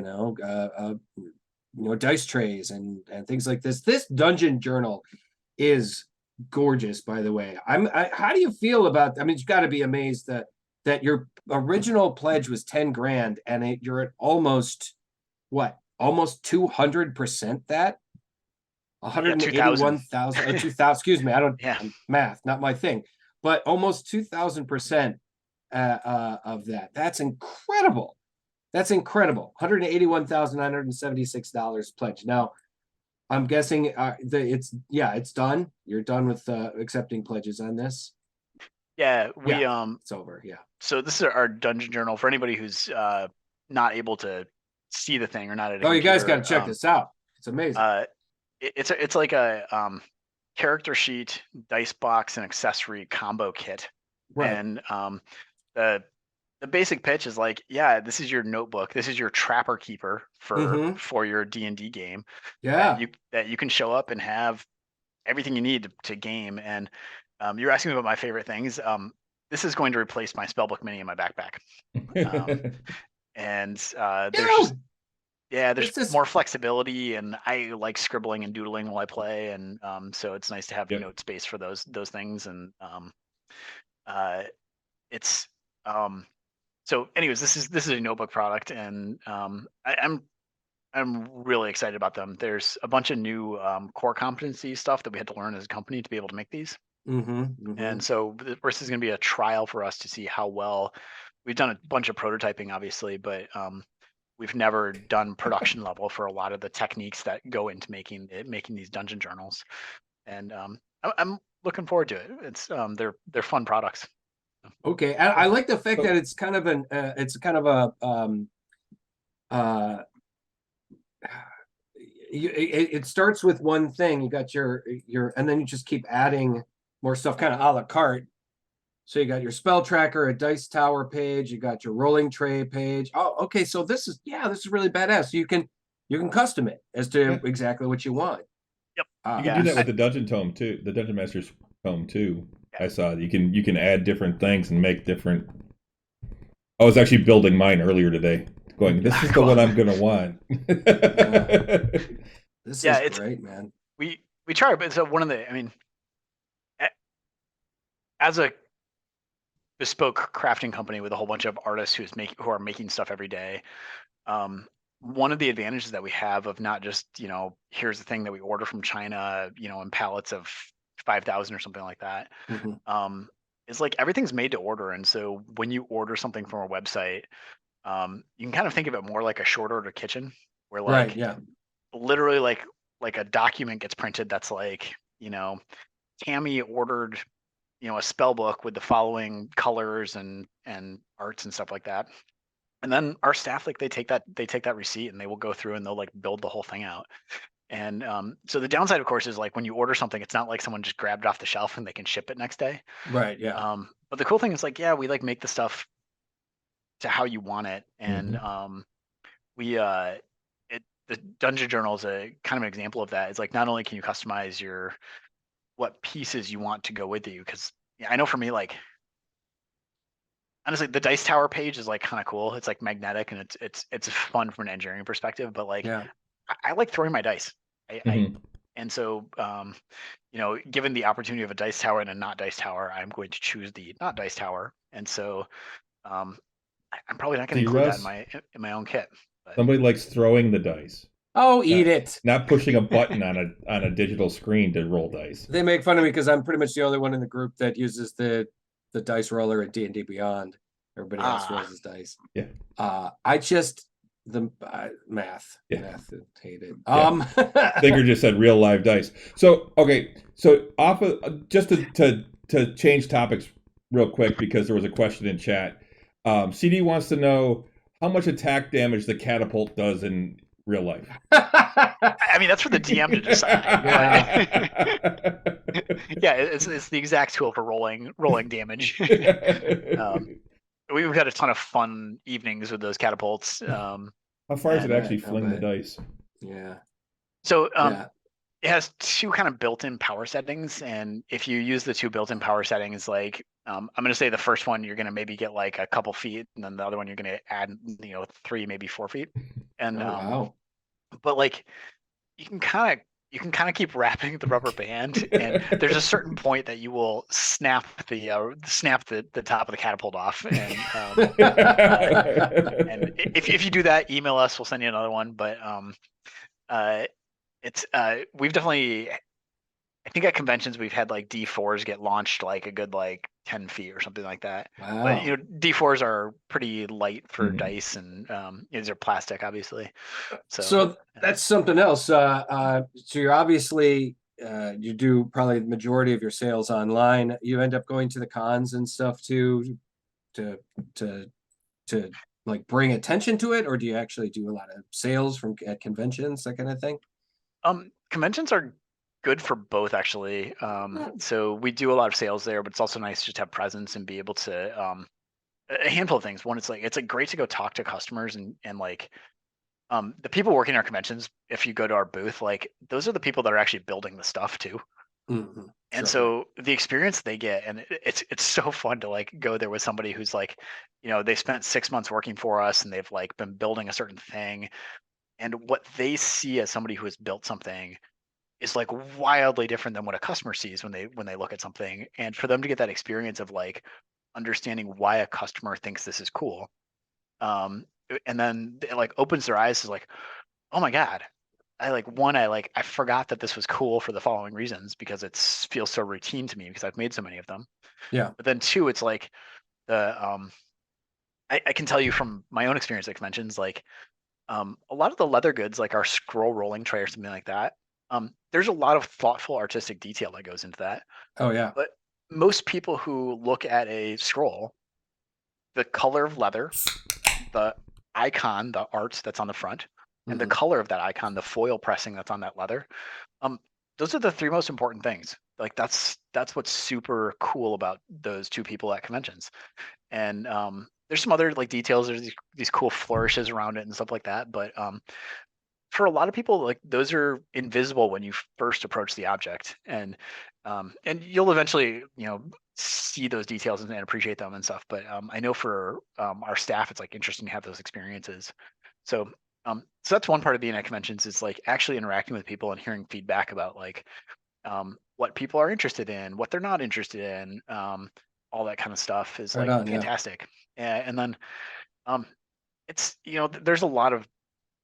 dice trays and things like this. This dungeon journal is gorgeous, by the way. How do you feel about, I mean, you've got to be amazed that your original pledge was 10 grand and you're at almost 200% that? 181,000 or 2,000, excuse me, I don't math, not my thing, but almost 2,000% of that. That's incredible. $181,976 pledge. Now, I'm guessing it's done. You're done with accepting pledges on this. Yeah, it's over. Yeah. So this is our dungeon journal for anybody who's not able to see the thing or not at a computer. You guys got to check this out. It's amazing. It's like a character sheet, dice box, and accessory combo kit. Right. And the basic pitch is like, yeah, this is your notebook. This is your trapper keeper for your D&D game. Yeah. That you can show up and have everything you need to game. And you're asking me about my favorite things. This is going to replace my spellbook mini in my backpack. There's more flexibility, and I like scribbling and doodling while I play, and so it's nice to have note space for those things. And so anyways, this is a notebook product, and I'm really excited about them. There's a bunch of new core competency stuff that we had to learn as a company to be able to make these. And so this is going to be a trial for us to see how well we've done. A bunch of prototyping, obviously, but we've never done production level for a lot of the techniques that go into making these dungeon journals. And I'm looking forward to it. It's they're fun products. Okay, and I like the fact that it's kind of it starts with one thing. You got your and then you just keep adding more stuff, kind of a la carte. So you got your spell tracker, a dice tower page, you got your rolling tray page. Oh, okay. So this is really badass. You can custom it as to exactly what you want. Yep. You can do that with the Dungeon Tome too, the Dungeon Master's Tome too. I saw you can add different things and make different. I was actually building mine earlier today, going, this is the one I'm gonna want. This is great, man. We try, but so as a bespoke crafting company with a whole bunch of artists who are making stuff every day, one of the advantages that we have of not just here's the thing that we order from China, in pallets of 5,000 or something like that, is like everything's made to order. And so when you order something from our website, you can kind of think of it more like a short order kitchen, where literally like a document gets printed that's like, Tammy ordered a spell book with the following colors and arts and stuff like that. And then our staff, like they take that receipt and they will go through and they'll like build the whole thing out. And so the downside, of course, is like when you order something, it's not like someone just grabbed it off the shelf and they can ship it next day. Right. Yeah. But the cool thing is like, we like make the stuff to how you want it. And the Dungeon Journal is a kind of an example of that. It's like, not only can you customize what pieces you want to go with you, because I know for me, like, honestly, the dice tower page is like kind of cool. It's like magnetic and it's fun from an engineering perspective, but like I like throwing my dice. And so given the opportunity of a dice tower and a not dice tower, I'm going to choose the not dice tower. And so I'm probably not going to include that in my own kit. But somebody likes throwing the dice. Oh, eat it. Not pushing a button on a digital screen to roll dice. They make fun of me because I'm pretty much the only one in the group that uses the dice roller at D&D Beyond. Everybody else rolls his dice. Yeah. I just math. Yeah. Math, hate it. Thinker just said real live dice. So okay, so off of just to change topics real quick because there was a question in chat. CD wants to know how much attack damage the catapult does in real life. I mean, that's for the DM to decide. Yeah, it's the exact tool for rolling damage. We've had a ton of fun evenings with those catapults. How far does it actually fling the dice? Yeah. So it has two kind of built-in power settings, and if you use the two built-in power settings, like I'm going to say the first one you're going to maybe get like a couple feet, and then the other one you're going to add 3, maybe 4 feet. And wow. But like you can kind of keep wrapping the rubber band, and there's a certain point that you will snap the top of the catapult off. And and if you do that, email us. We'll send you another one. But it's we've definitely, I think at conventions we've had like D4s get launched like a good like 10 feet or something like that. Wow. But D4s are pretty light for dice, and these are plastic, obviously. So that's something else. So you're obviously you do probably the majority of your sales online. You end up going to the cons and stuff to like bring attention to it, or do you actually do a lot of sales at conventions, that kind of thing? Conventions are good for both, actually. So we do a lot of sales there, but it's also nice to just have presence and be able to a handful of things. One, it's like great to go talk to customers and like the people working our conventions. If you go to our booth, like those are the people that are actually building the stuff too. Mm-hmm. And so the experience they get, and it's so fun to like go there with somebody who's like, they spent 6 months working for us and they've like been building a certain thing, and what they see as somebody who has built something is like wildly different than what a customer sees when they look at something. And for them to get that experience of like understanding why a customer thinks this is cool, and then it like opens their eyes to like, oh my God, I forgot that this was cool for the following reasons, because it feels so routine to me because I've made so many of them. Yeah. But then two, it's like the I can tell you from my own experience at conventions, like a lot of the leather goods, like our scroll rolling tray or something like that, there's a lot of thoughtful artistic detail that goes into that. Oh yeah. But most people who look at a scroll, the color of leather, the icon, the art that's on the front, and the color of that icon, the foil pressing that's on that leather, those are the 3 most important things. Like that's what's super cool about those 2 people at conventions. And there's some other like details. There's these cool flourishes around it and stuff like that. But for a lot of people, like those are invisible when you first approach the object, and you'll eventually see those details and appreciate them and stuff. But I know for our staff, it's like interesting to have those experiences. So that's one part of being at conventions, is like actually interacting with people and hearing feedback about like what people are interested in, what they're not interested in, all that kind of stuff is like fantastic. Yeah. And then it's there's a lot of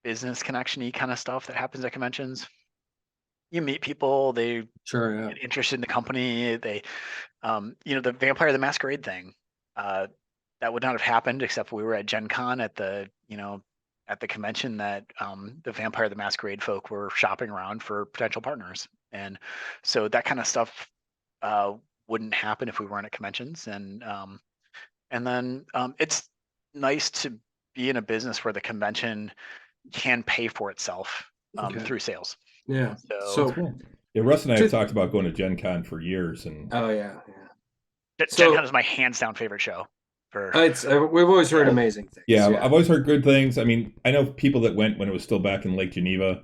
business connection-y kind of stuff that happens at conventions. You meet people, they get interested in the company. They the Vampire the Masquerade thing, that would not have happened except we were at Gen Con at the at the convention that the Vampire the Masquerade folk were shopping around for potential partners. And so that kind of stuff wouldn't happen if we weren't at conventions. And then it's nice to be in a business where the convention can pay for itself through sales. Yeah. So cool. Yeah, Russ and I have talked about going to Gen Con for years, and Gen Con is my hands down favorite show. We've always heard amazing things. Yeah, I've always heard good things. I mean, I know people that went when it was still back in Lake Geneva,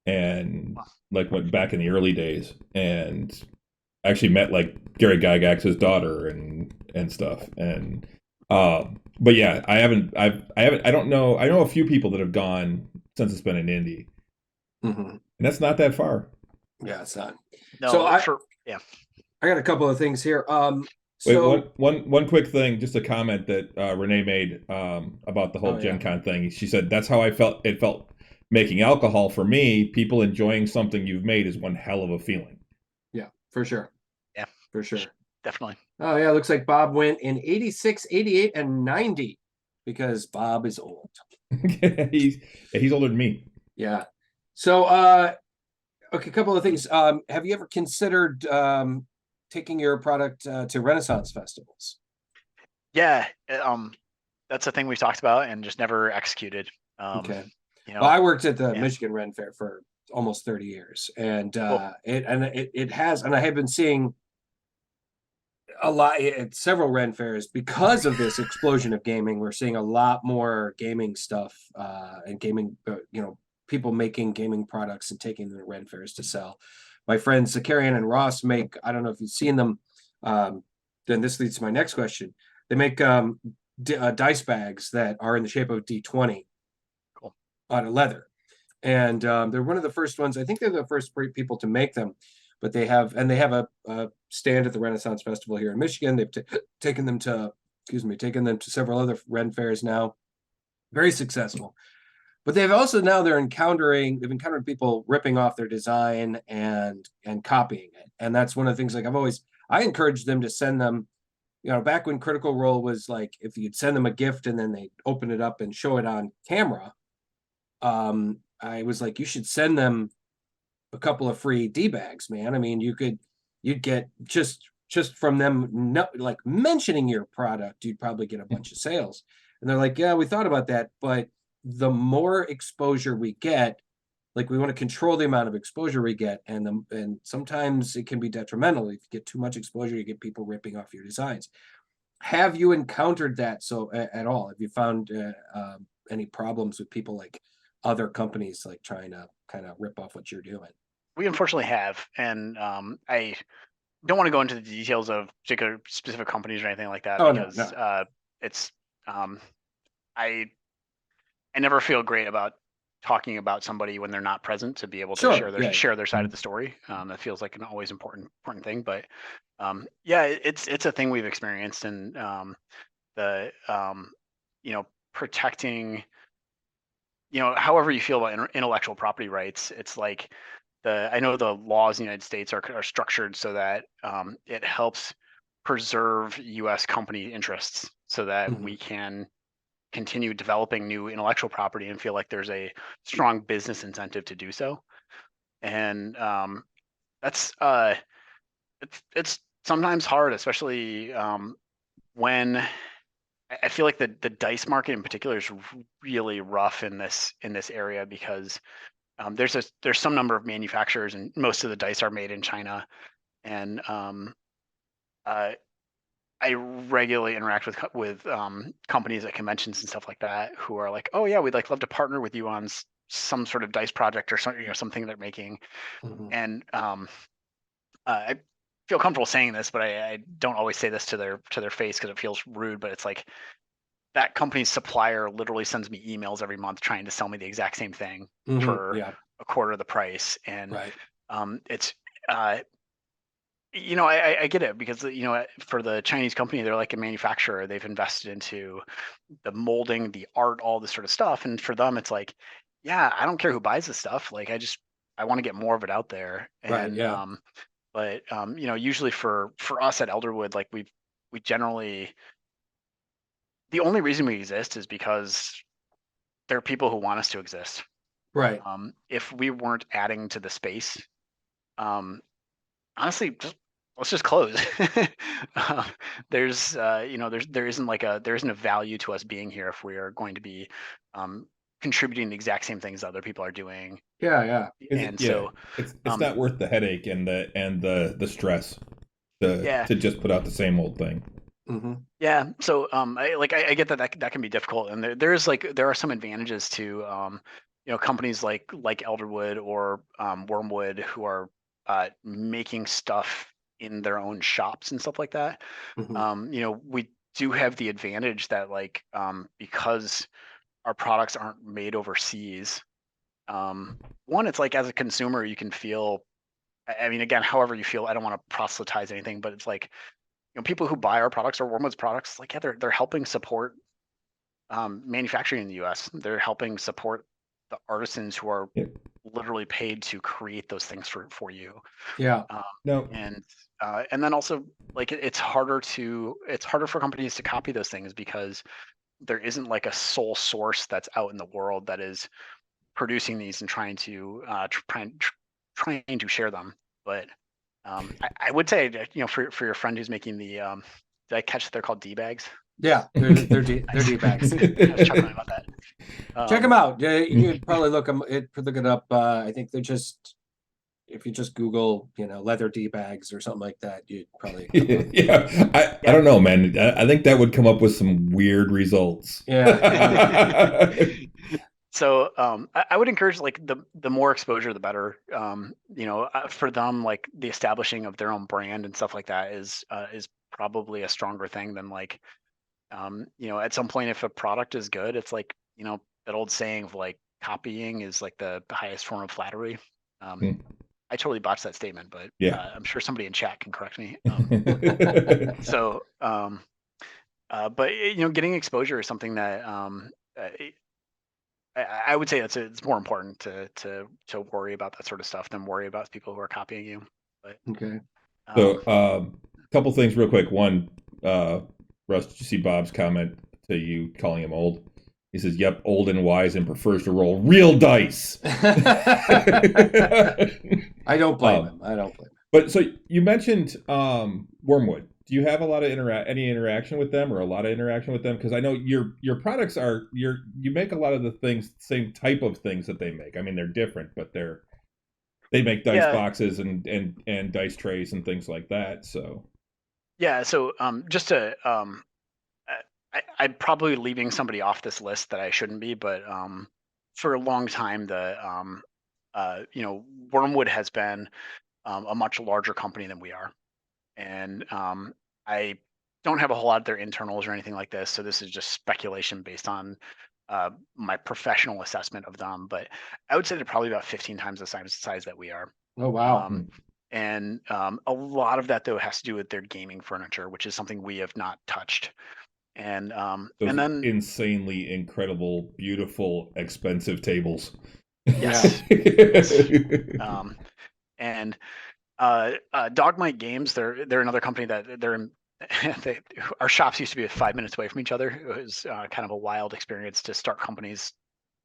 and like went back in the early days, and actually met like Gary Gygax's daughter and stuff. And but yeah, I don't know. I know a few people that have gone since it's been in Indy, and that's not that far. Yeah, it's not. No, so I got a couple of things here. Wait, one quick thing, just a comment that Renee made about the whole Gen Con thing. She said that's how I felt. It felt making alcohol, for me, people enjoying something you've made is one hell of a feeling. Yeah, for sure. Yeah, for sure. definitely. Oh yeah, looks like Bob went in 86, 88, and 90 because Bob is old. he's older than me. Yeah. So okay, a couple of things. Have you ever considered taking your product to Renaissance festivals? Yeah, that's a thing we've talked about and just never executed. Okay. You Well, know, I worked at the yeah. Michigan Ren Fair for almost 30 years, and Cool. it has, and I have been seeing a lot at several Ren fairs because of this explosion of gaming. We're seeing a lot more gaming stuff and gaming, people making gaming products and taking them to Ren fairs to sell. My friends Zakarian and Ross make, I don't know if you've seen them. Then this leads to my next question. They make dice bags that are in the shape of D20. Cool. Out of leather. And they're one of the first ones. I think they're the first people to make them. But they have a stand at the Renaissance Festival here in Michigan. They've taken them to several other Ren fairs now. Very successful. But they've also now they've encountered people ripping off their design and copying it. And that's one of the things, like I encourage them to send them, back when Critical Role was like, if you'd send them a gift and then they open it up and show it on camera, I was like, you should send them a couple of free D bags, man. I mean, you'd get just from them like mentioning your product, you'd probably get a bunch of sales. And they're like, yeah, we thought about that, but the more exposure we get, like we want to control the amount of exposure we get, and sometimes it can be detrimental. If you get too much exposure, you get people ripping off your designs. Have you encountered that at all? Have you found any problems with people like other companies like trying to kind of rip off what you're doing? We unfortunately have, and I don't want to go into the details of particular specific companies or anything like that because no. It's I never feel great about talking about somebody when they're not present to be able to share their side of the story. That feels like an always important thing, but yeah, it's a thing we've experienced, and the protecting, however you feel about intellectual property rights. It's like I know the laws in the United States are structured so that it helps preserve U.S. company interests so that we can continue developing new intellectual property and feel like there's a strong business incentive to do so. And that's it's sometimes hard, especially when I feel like the dice market in particular is really rough in this area because there's some number of manufacturers and most of the dice are made in China, and I regularly interact with companies at conventions and stuff like that who are like, oh yeah, we'd love to partner with you on some sort of dice project or something they're making. And I feel comfortable saying this, but I don't always say this to their face because it feels rude. But it's like that company's supplier literally sends me emails every month trying to sell me the exact same thing for a quarter of the price, and it's I get it because for the Chinese company, they're like a manufacturer. They've invested into the molding, the art, all this sort of stuff, and for them, it's like, yeah, I don't care who buys this stuff. Like, I want to get more of it out there. And but usually for us at Elderwood, like we generally, the only reason we exist is because there are people who want us to exist. Right. If we weren't adding to the space, honestly, let's just close. There isn't a value to us being here if we are going to be contributing the exact same things other people are doing. Yeah. So it's not worth the headache and the stress to just put out the same old thing. Yeah. So I get that can be difficult, and there are some advantages to companies like Elderwood or Wormwood who are making stuff in their own shops and stuff like that. We do have the advantage that because our products aren't made overseas, one, it's like as a consumer you can feel, I mean, again, however you feel, I don't want to proselytize anything, but it's like people who buy our products or Wormwood's products, like, yeah, they're helping support manufacturing in the US. They're helping support the artisans who are Yeah. literally paid to create those things for you. Yeah. No. And then also like it's harder for companies to copy those things because there isn't like a sole source that's out in the world that is producing these and trying to trying to share them. But I would say that, for your friend who's making the did I catch that they're called D-bags? Yeah, they're D-bags. I was chuckling about that. Check them out. You could probably look it up. I think they're just, if you just Google, leather D-bags or something like that, you'd probably yeah. I don't know, man. I think that would come up with some weird results. Yeah. So I would encourage like the more exposure, the better. For them, like the establishing of their own brand and stuff like that is probably a stronger thing than like, at some point if a product is good, it's like, that old saying of like copying is like the highest form of flattery. I totally botched that statement, but yeah, I'm sure somebody in chat can correct me. But getting exposure is something that I would say it's more important to worry about that sort of stuff than worry about people who are copying you. But Okay. So, couple things real quick. One, Russ, did you see Bob's comment to you calling him old? He says, "Yep, old and wise, and prefers to roll real dice." I don't blame him. I don't blame him. But so you mentioned Wormwood. Do you have a lot of any interaction with them, or a lot of interaction with them? Because I know your products are you make a lot of the things, same type of things that they make. I mean, they're different, but they make dice boxes and dice trays and things like that. So yeah, so just to I'm probably leaving somebody off this list that I shouldn't be, but for a long time Wormwood has been a much larger company than we are, and I don't have a whole lot of their internals or anything like this, so this is just speculation based on my professional assessment of them. But I would say they're probably about 15 times the size that we are. Oh wow. And a lot of that though has to do with their gaming furniture, which is something we have not touched. And those and then insanely incredible, beautiful, expensive tables. Yes. Yes. And Dogmite Games, they're another company that they're in. Our shops used to be 5 minutes away from each other. It was kind of a wild experience to start companies.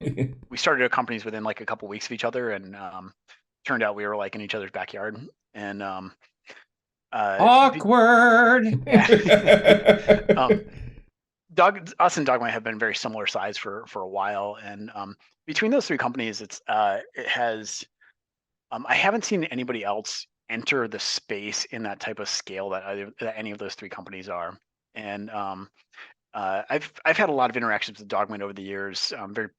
We started companies within like a couple weeks of each other, and turned out we were like in each other's backyard. And awkward. Us and Dogmite have been very similar size for a while, and between those three companies, it has. I haven't seen anybody else enter the space in that type of scale that any of those three companies are. And I've had a lot of interactions with Dogmite over the years. Very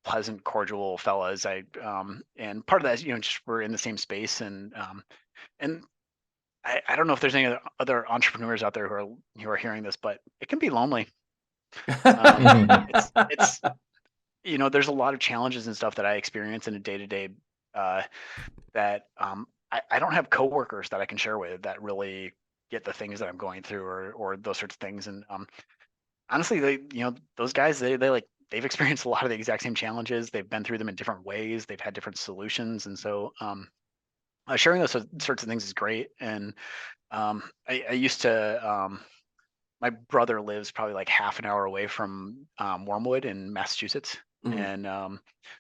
pleasant, cordial fellas. And part of that is just we're in the same space, and I don't know if there's any other entrepreneurs out there who are hearing this, but it can be lonely. It's there's a lot of challenges and stuff that I experience in a day-to-day that I don't have coworkers that I can share with that really get the things that I'm going through or those sorts of things. And honestly, those guys, they've experienced a lot of the exact same challenges. They've been through them in different ways. They've had different solutions. And so sharing those sorts of things is great. And I used to, my brother lives probably like half an hour away from Wormwood in Massachusetts. And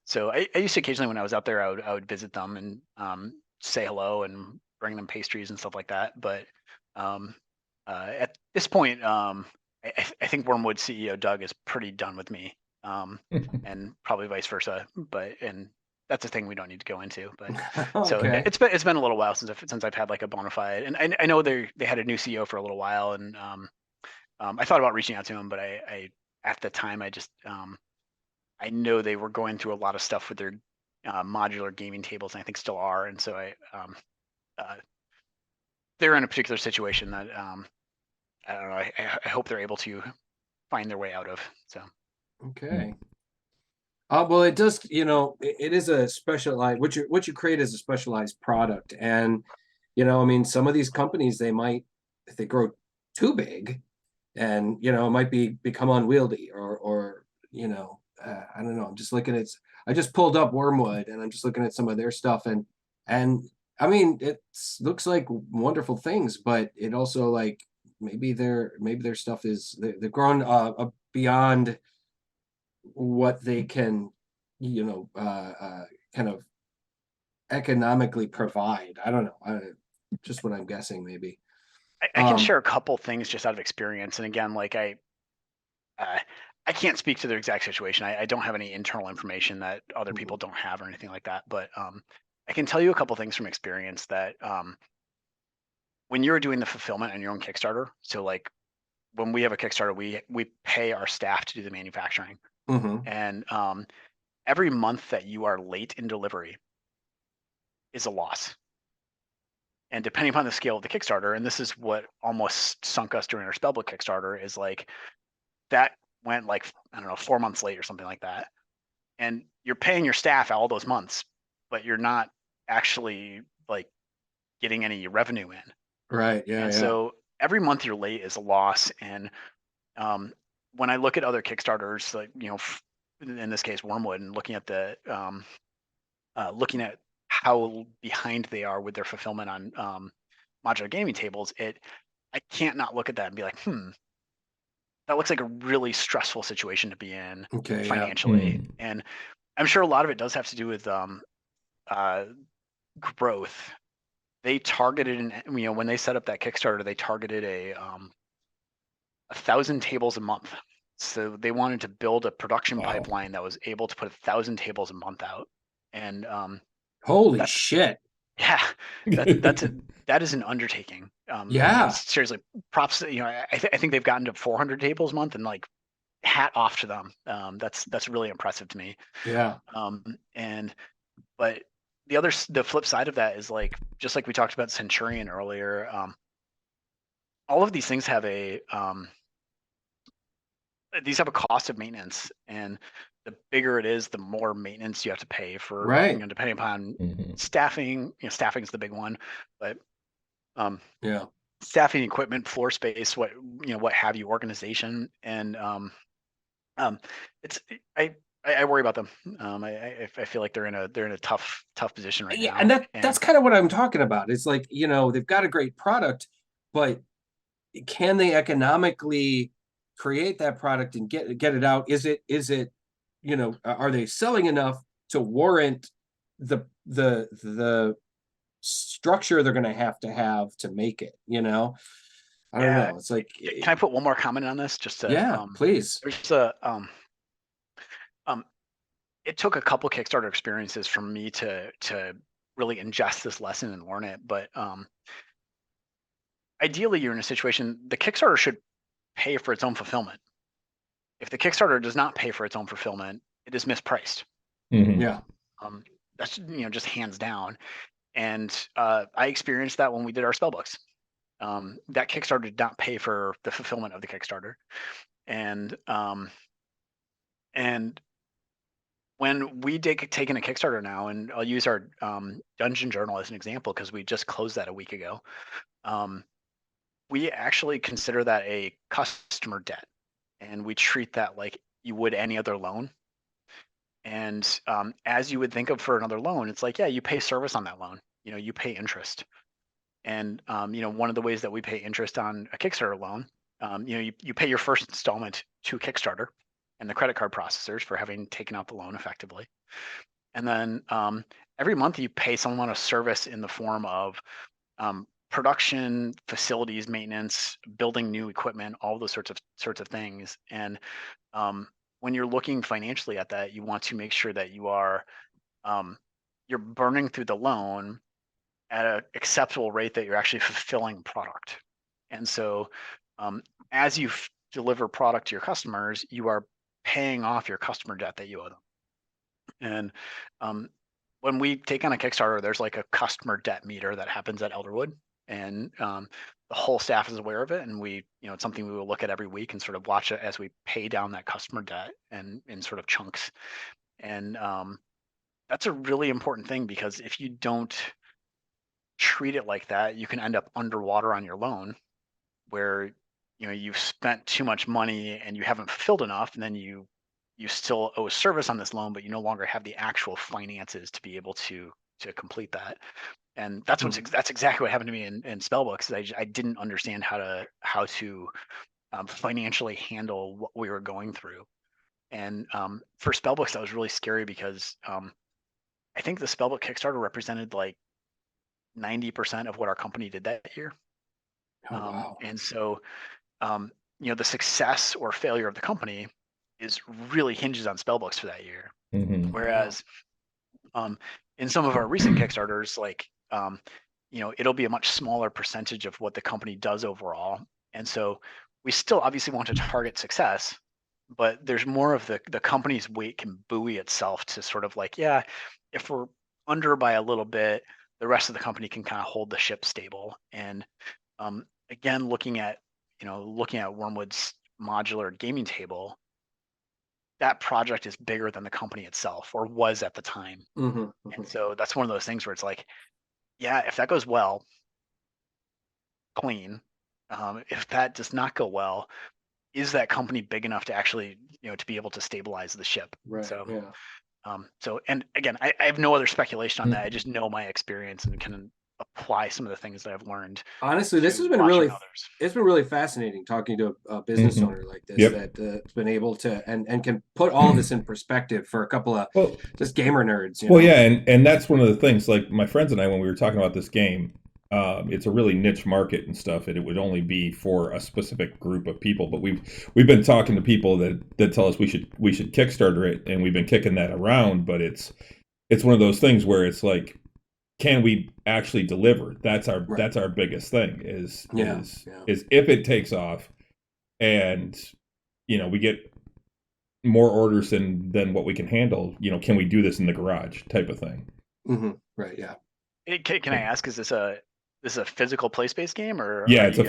so I used to occasionally, when I was out there, I would visit them and say hello and bring them pastries and stuff like that. But at this point, I think Wormwood CEO Doug is pretty done with me, and probably vice versa. And that's a thing we don't need to go into. But so it's been a little while since I've had like a bona fide. And I know they had a new CEO for a little while, and I thought about reaching out to him, but I at the time I know they were going through a lot of stuff with their modular gaming tables, and I think still are. And so they're in a particular situation that I don't know. I hope they're able to find their way out of. So okay. Well, it does. It is a specialized. What you create is a specialized product, and I mean, some of these companies, they might, if they grow too big, and it might become unwieldy, or I don't know. I'm just looking at. I just pulled up Wormwood and I'm just looking at some of their stuff, and I mean, it looks like wonderful things, but it also like maybe their stuff is they've grown beyond what they can, kind of economically provide. I don't know. Just what I'm guessing, maybe. I can share a couple things just out of experience, and again, like I can't speak to their exact situation. I don't have any internal information that other people don't have or anything like that. But I can tell you a couple things from experience that when you're doing the fulfillment on your own Kickstarter, so like when we have a Kickstarter, we pay our staff to do the manufacturing, and every month that you are late in delivery is a loss. And depending upon the scale of the Kickstarter, and this is what almost sunk us during our Spellbook Kickstarter, is like that went like, I don't know, 4 months late or something like that. And you're paying your staff all those months, but you're not actually like getting any revenue in. Right. Yeah. And so every month you're late is a loss. And when I look at other Kickstarters, like, in this case, Wormwood, and looking at looking at how behind they are with their fulfillment on modular gaming tables, I can't not look at that and be like, that looks like a really stressful situation to be in financially. And I'm sure a lot of it does have to do with growth. They targeted, when they set up that Kickstarter, they targeted 1,000 tables a month. So they wanted to build a production pipeline that was able to put 1,000 tables a month out. And holy shit. Yeah, that is an undertaking. Seriously, props. I think they've gotten to 400 tables a month, and like, hat off to them. That's really impressive to me. Yeah. But the flip side of that is, like, just like we talked about Centurion earlier, all of these things have a cost of maintenance, and the bigger it is, the more maintenance you have to pay for, depending upon staffing. Staffing is the big one, but staffing, equipment, floor space, what have you, organization, and I worry about them. I feel like they're in a tough position right now. And that's kind of what I'm talking about. It's like, they've got a great product, but can they economically create that product and get it out? Is it are they selling enough to warrant the structure they're going to have to make it? I don't know. It's like, can I put one more comment on this? Just to, please. There's it took a couple Kickstarter experiences for me to really ingest this lesson and learn it. But ideally, you're in a situation, the Kickstarter should pay for its own fulfillment. If the Kickstarter does not pay for its own fulfillment, it is mispriced. Yeah. That's just hands down. And I experienced that when we did our spellbooks. That Kickstarter did not pay for the fulfillment of the Kickstarter, and when we taken a Kickstarter now, and I'll use our Dungeon Journal as an example because we just closed that a week ago. We actually consider that a customer debt, and we treat that like you would any other loan. And as you would think of for another loan, it's like, yeah, you pay service on that loan. You pay interest. And one of the ways that we pay interest on a Kickstarter loan, you pay your first installment to Kickstarter and the credit card processors for having taken out the loan effectively. And then every month you pay someone a service in the form of production, facilities, maintenance, building new equipment, all those sorts of things. And when you're looking financially at that, you want to make sure that you're burning through the loan at an acceptable rate that you're actually fulfilling product. And so as you deliver product to your customers, you are paying off your customer debt that you owe them. And when we take on a Kickstarter, there's like a customer debt meter that happens at Elderwood, and the whole staff is aware of it. And it's something we will look at every week and sort of watch it as we pay down that customer debt and in sort of chunks. And that's a really important thing, because if you don't treat it like that, you can end up underwater on your loan, where you've spent too much money and you haven't fulfilled enough, and then you you still owe service on this loan, but you no longer have the actual finances to be able to complete that. And that's that's exactly what happened to me in Spellbooks. I didn't understand how to financially handle what we were going through. And for Spellbooks, that was really scary because I think the Spellbook Kickstarter represented like 90% of what our company did that year. Oh, wow. And so, you know, the success or failure of the company is really hinges on Spellbooks for that year. Mhm. Whereas in some of our recent Kickstarters, like, you know, it'll be a much smaller percentage of what the company does overall. And so we still obviously want to target success, but there's more of the company's weight can buoy itself to sort of like, yeah, if we're under by a little bit, the rest of the company can kind of hold the ship stable. And again, looking at Wormwood's modular gaming table, that project is bigger than the company itself, or was at the time. And so that's one of those things where it's like, yeah, if that goes well, clean. If that does not go well, is that company big enough to actually, you know, to be able to stabilize the ship? Right. So, Yeah. so, and again, I have no other speculation on that. I just know my experience and can apply some of the things that I've learned. Honestly, this has been it's been really fascinating talking to a business owner like this that's been able to and can put all of this in perspective for a couple of just gamer nerds. You know? Yeah, and that's one of the things. Like my friends and I, when we were talking about this game, it's a really niche market and stuff, and it would only be for a specific group of people. But we've been talking to people that tell us we should Kickstarter it, and we've been kicking that around. But it's one of those things where it's like, can we actually deliver? That's our biggest thing is if it takes off, and you know we get more orders than what we can handle. You know, can we do this in the garage type of thing? Right. Yeah. Can I ask? Is this a physical place-based game, or it's a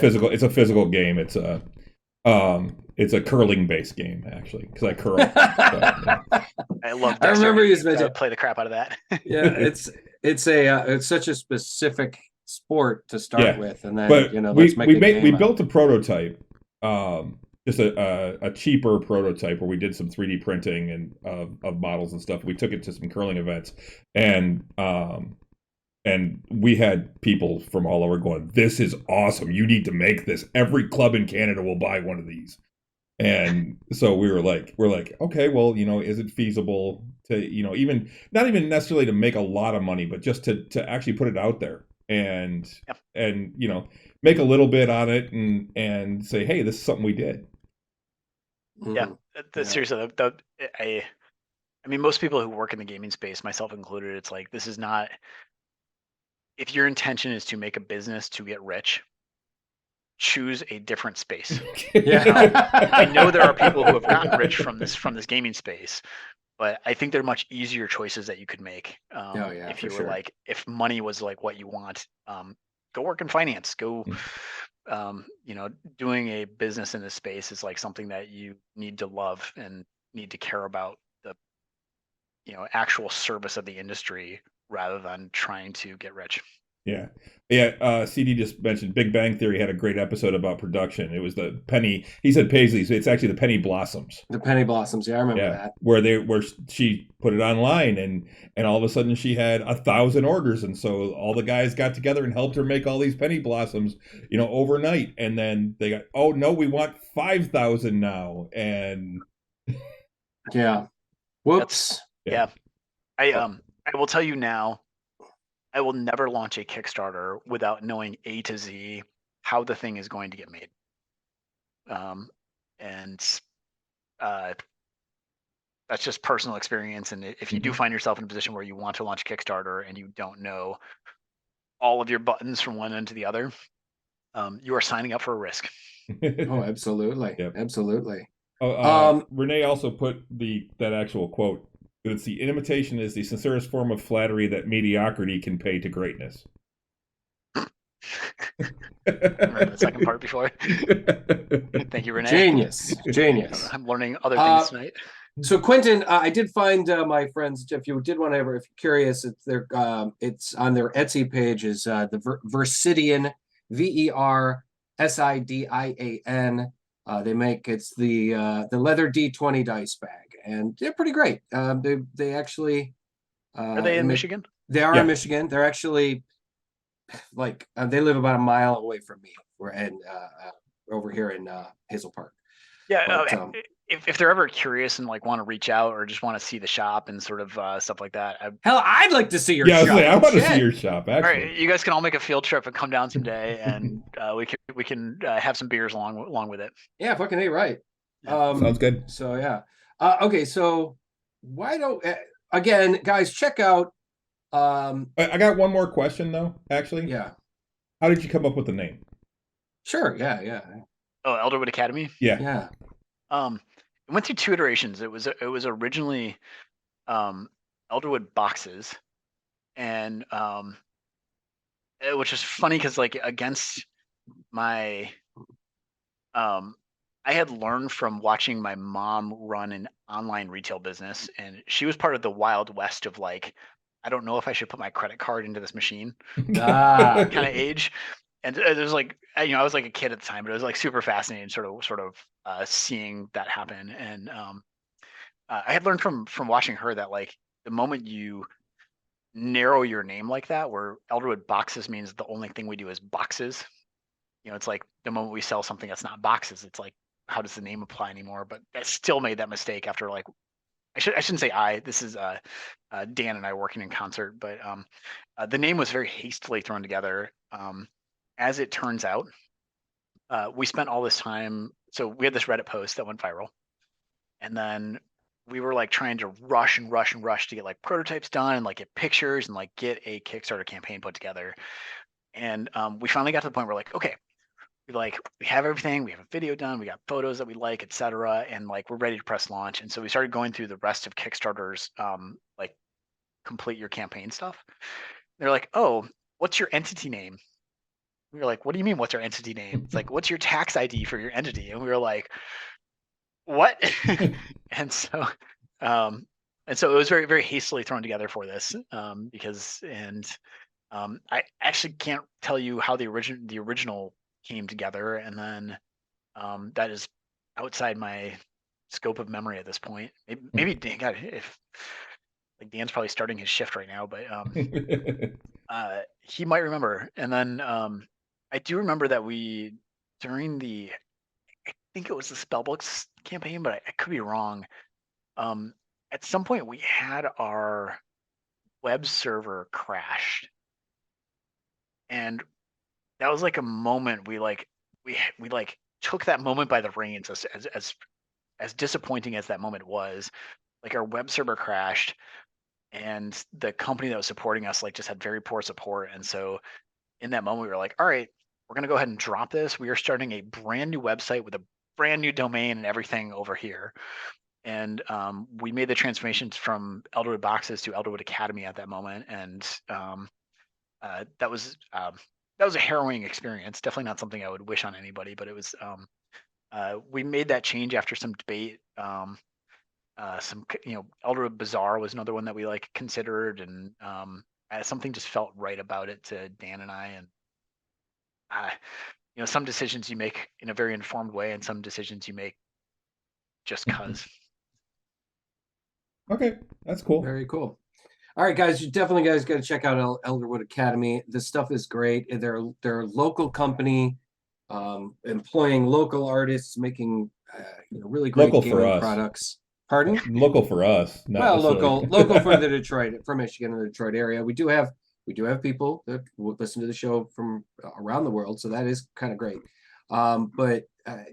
physical game. It's a curling based game actually because I curl. I love. I remember you mentioned play the crap out of that. Yeah, it's such a specific sport to start with, and then we built a prototype, just a cheaper prototype where we did some 3D printing and of models and stuff. We took it to some curling events, and we had people from all over going, "This is awesome! You need to make this. Every club in Canada will buy one of these." And so we're like, okay, well, you know, is it feasible to, you know, not even necessarily to make a lot of money, but just to actually put it out there and you know, make a little bit on it and say, hey, this is something we did. Yeah, seriously, I mean, most people who work in the gaming space, myself included, it's like, this is not. If your intention is to make a business to get rich, choose a different space. I know there are people who have gotten rich from this gaming space, but I think there are much easier choices that you could make. If you were like, if money was like what you want, go work in finance. Go, you know, doing a business in this space is like something that you need to love and need to care about the, you know, actual service of the industry rather than trying to get rich. CD just mentioned Big Bang Theory had a great episode about production. It was the penny. He said Paisley's. It's actually the Penny Blossoms. The Penny Blossoms. Yeah, I remember that. Where she put it online and all of a sudden she had 1,000 orders, and so all the guys got together and helped her make all these Penny Blossoms, you know, overnight. And then they got, oh no, we want 5,000 now. And whoops. I will tell you now, I will never launch a Kickstarter without knowing A to Z how the thing is going to get made. That's just personal experience. And if you do find yourself in a position where you want to launch a Kickstarter and you don't know all of your buttons from one end to the other, you are signing up for a risk. Oh, absolutely. Absolutely. Renee also put that actual quote. It's the imitation is the sincerest form of flattery that mediocrity can pay to greatness. Remember the second part before. Thank you, Renee. Genius. I'm learning other things tonight. So Quentin, I did find my friends. If you did want to ever, if you're curious, it's on their Etsy page. Is the Versidian, VERSIDIAN. They make the leather D20 dice bag. and they're pretty great. They actually Are they in Michigan? They are Yeah. in Michigan. They're actually like they live about a mile away from me. We're over here in Hazel Park. Yeah. But, If they're ever curious and like want to reach out or just want to see the shop and sort of stuff like that. Hell, I'd like to see your Yeah, I was shop. like, I want to Shit. see your shop. All Actually, right, you guys can all make a field trip and come down someday, and we can have some beers along with it. Yeah, fucking A, right. sounds good. So yeah. Okay, so why don't again, guys, check out I got one more question though. Actually, yeah. how did you come up with the name? Sure, yeah. Oh, Elderwood Academy. Yeah. Yeah. It went through 2 iterations. It was originally Elderwood Boxes, and which is funny because like against my I had learned from watching my mom run an online retail business, and she was part of the wild west of like, I don't know if I should put my credit card into this machine Ah, kind of age. And there's like, I was like a kid at the time, but it was like super fascinating, sort of seeing that happen. And I had learned from watching her that like the moment you narrow your name like that, where Elderwood Boxes means the only thing we do is boxes. It's like the moment we sell something that's not boxes, it's like, how does the name apply anymore? But I still made that mistake after like, I shouldn't say this is Dan and I working in concert, but the name was very hastily thrown together. As it turns out, we spent all this time. So we had this Reddit post that went viral, and then we were like trying to rush to get like prototypes done and like get pictures and like get a Kickstarter campaign put together. And we finally got to the point where like, okay, we have everything, we have a video done, we got photos that we like, etc., and like we're ready to press launch. And so we started going through the rest of Kickstarter's like complete your campaign stuff. They're like, oh, what's your entity name? We were like, what do you mean what's our entity name? It's like, what's your tax ID for your entity? And we were like, what? and so it was very, very hastily thrown together for this because I actually can't tell you how the original came together, and then that is outside my scope of memory at this point. Maybe Dan, God, if like Dan's probably starting his shift right now, but he might remember. And then I do remember that during I think it was the Spellbooks campaign, but I could be wrong. At some point we had our web server crashed, and that was like a moment we took that moment by the reins. As disappointing as that moment was, like our web server crashed, and the company that was supporting us like just had very poor support. And so in that moment we were like, all right, we're gonna go ahead and drop this. We are starting a brand new website with a brand new domain and everything over here. And we made the transformations from Elderwood Boxes to Elderwood Academy at that moment, and that was a harrowing experience. Definitely not something I would wish on anybody, but it was. We made that change after some debate. Elderwood Bazaar was another one that we like considered, and something just felt right about it to Dan and I. And some decisions you make in a very informed way, and some decisions you make just cause. Okay, that's cool. Very cool. All right, guys, you definitely got to check out Elderwood Academy. This stuff is great. They're a local company, employing local artists, making really great Local for gaming us. products. Pardon? Local for us. Not Well, local for the from Michigan and the Detroit area. We do have people that will listen to the show from around the world, so that is kind of great. But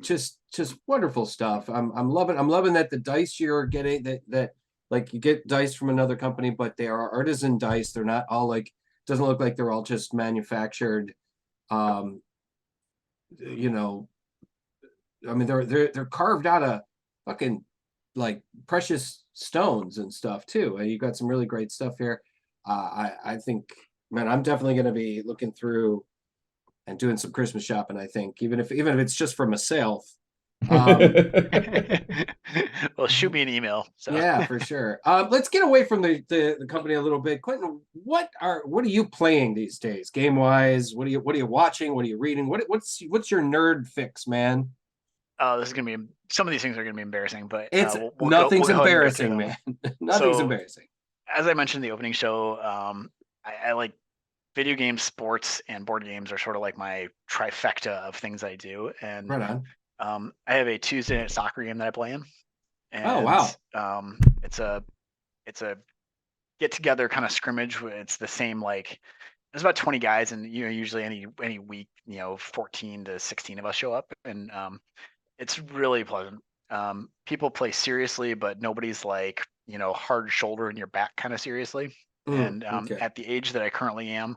just wonderful stuff. I'm loving that the dice you're getting that like you get dice from another company, but they are artisan dice. They're not all like, doesn't look like they're all just manufactured. I mean, they're carved out of fucking like precious stones and stuff too. And you got some really great stuff here. I think, man, I'm definitely going to be looking through and doing some Christmas shopping. I think even if it's just for myself. Well, shoot me an email. So. Yeah, for sure. Let's get away from the company a little bit. Quentin, what are you playing these days, game wise? What are you watching? What are you reading? What's your nerd fix, man? this is gonna be some of these things are gonna be embarrassing, but It's we'll nothing's go ahead and go through embarrassing, them. man. Nothing's So, embarrassing. as I mentioned in the opening show, I like video games, sports, and board games are sort of like my trifecta of things I do. And Right on. I have a Tuesday night soccer game that I play in, Oh, and wow. it's a get together kind of scrimmage. It's the same, like there's about 20 guys, and usually any week 14 to 16 of us show up, and it's really pleasant. People play seriously, but nobody's like hard shoulder in your back kind of seriously. And Okay. at the age that I currently am,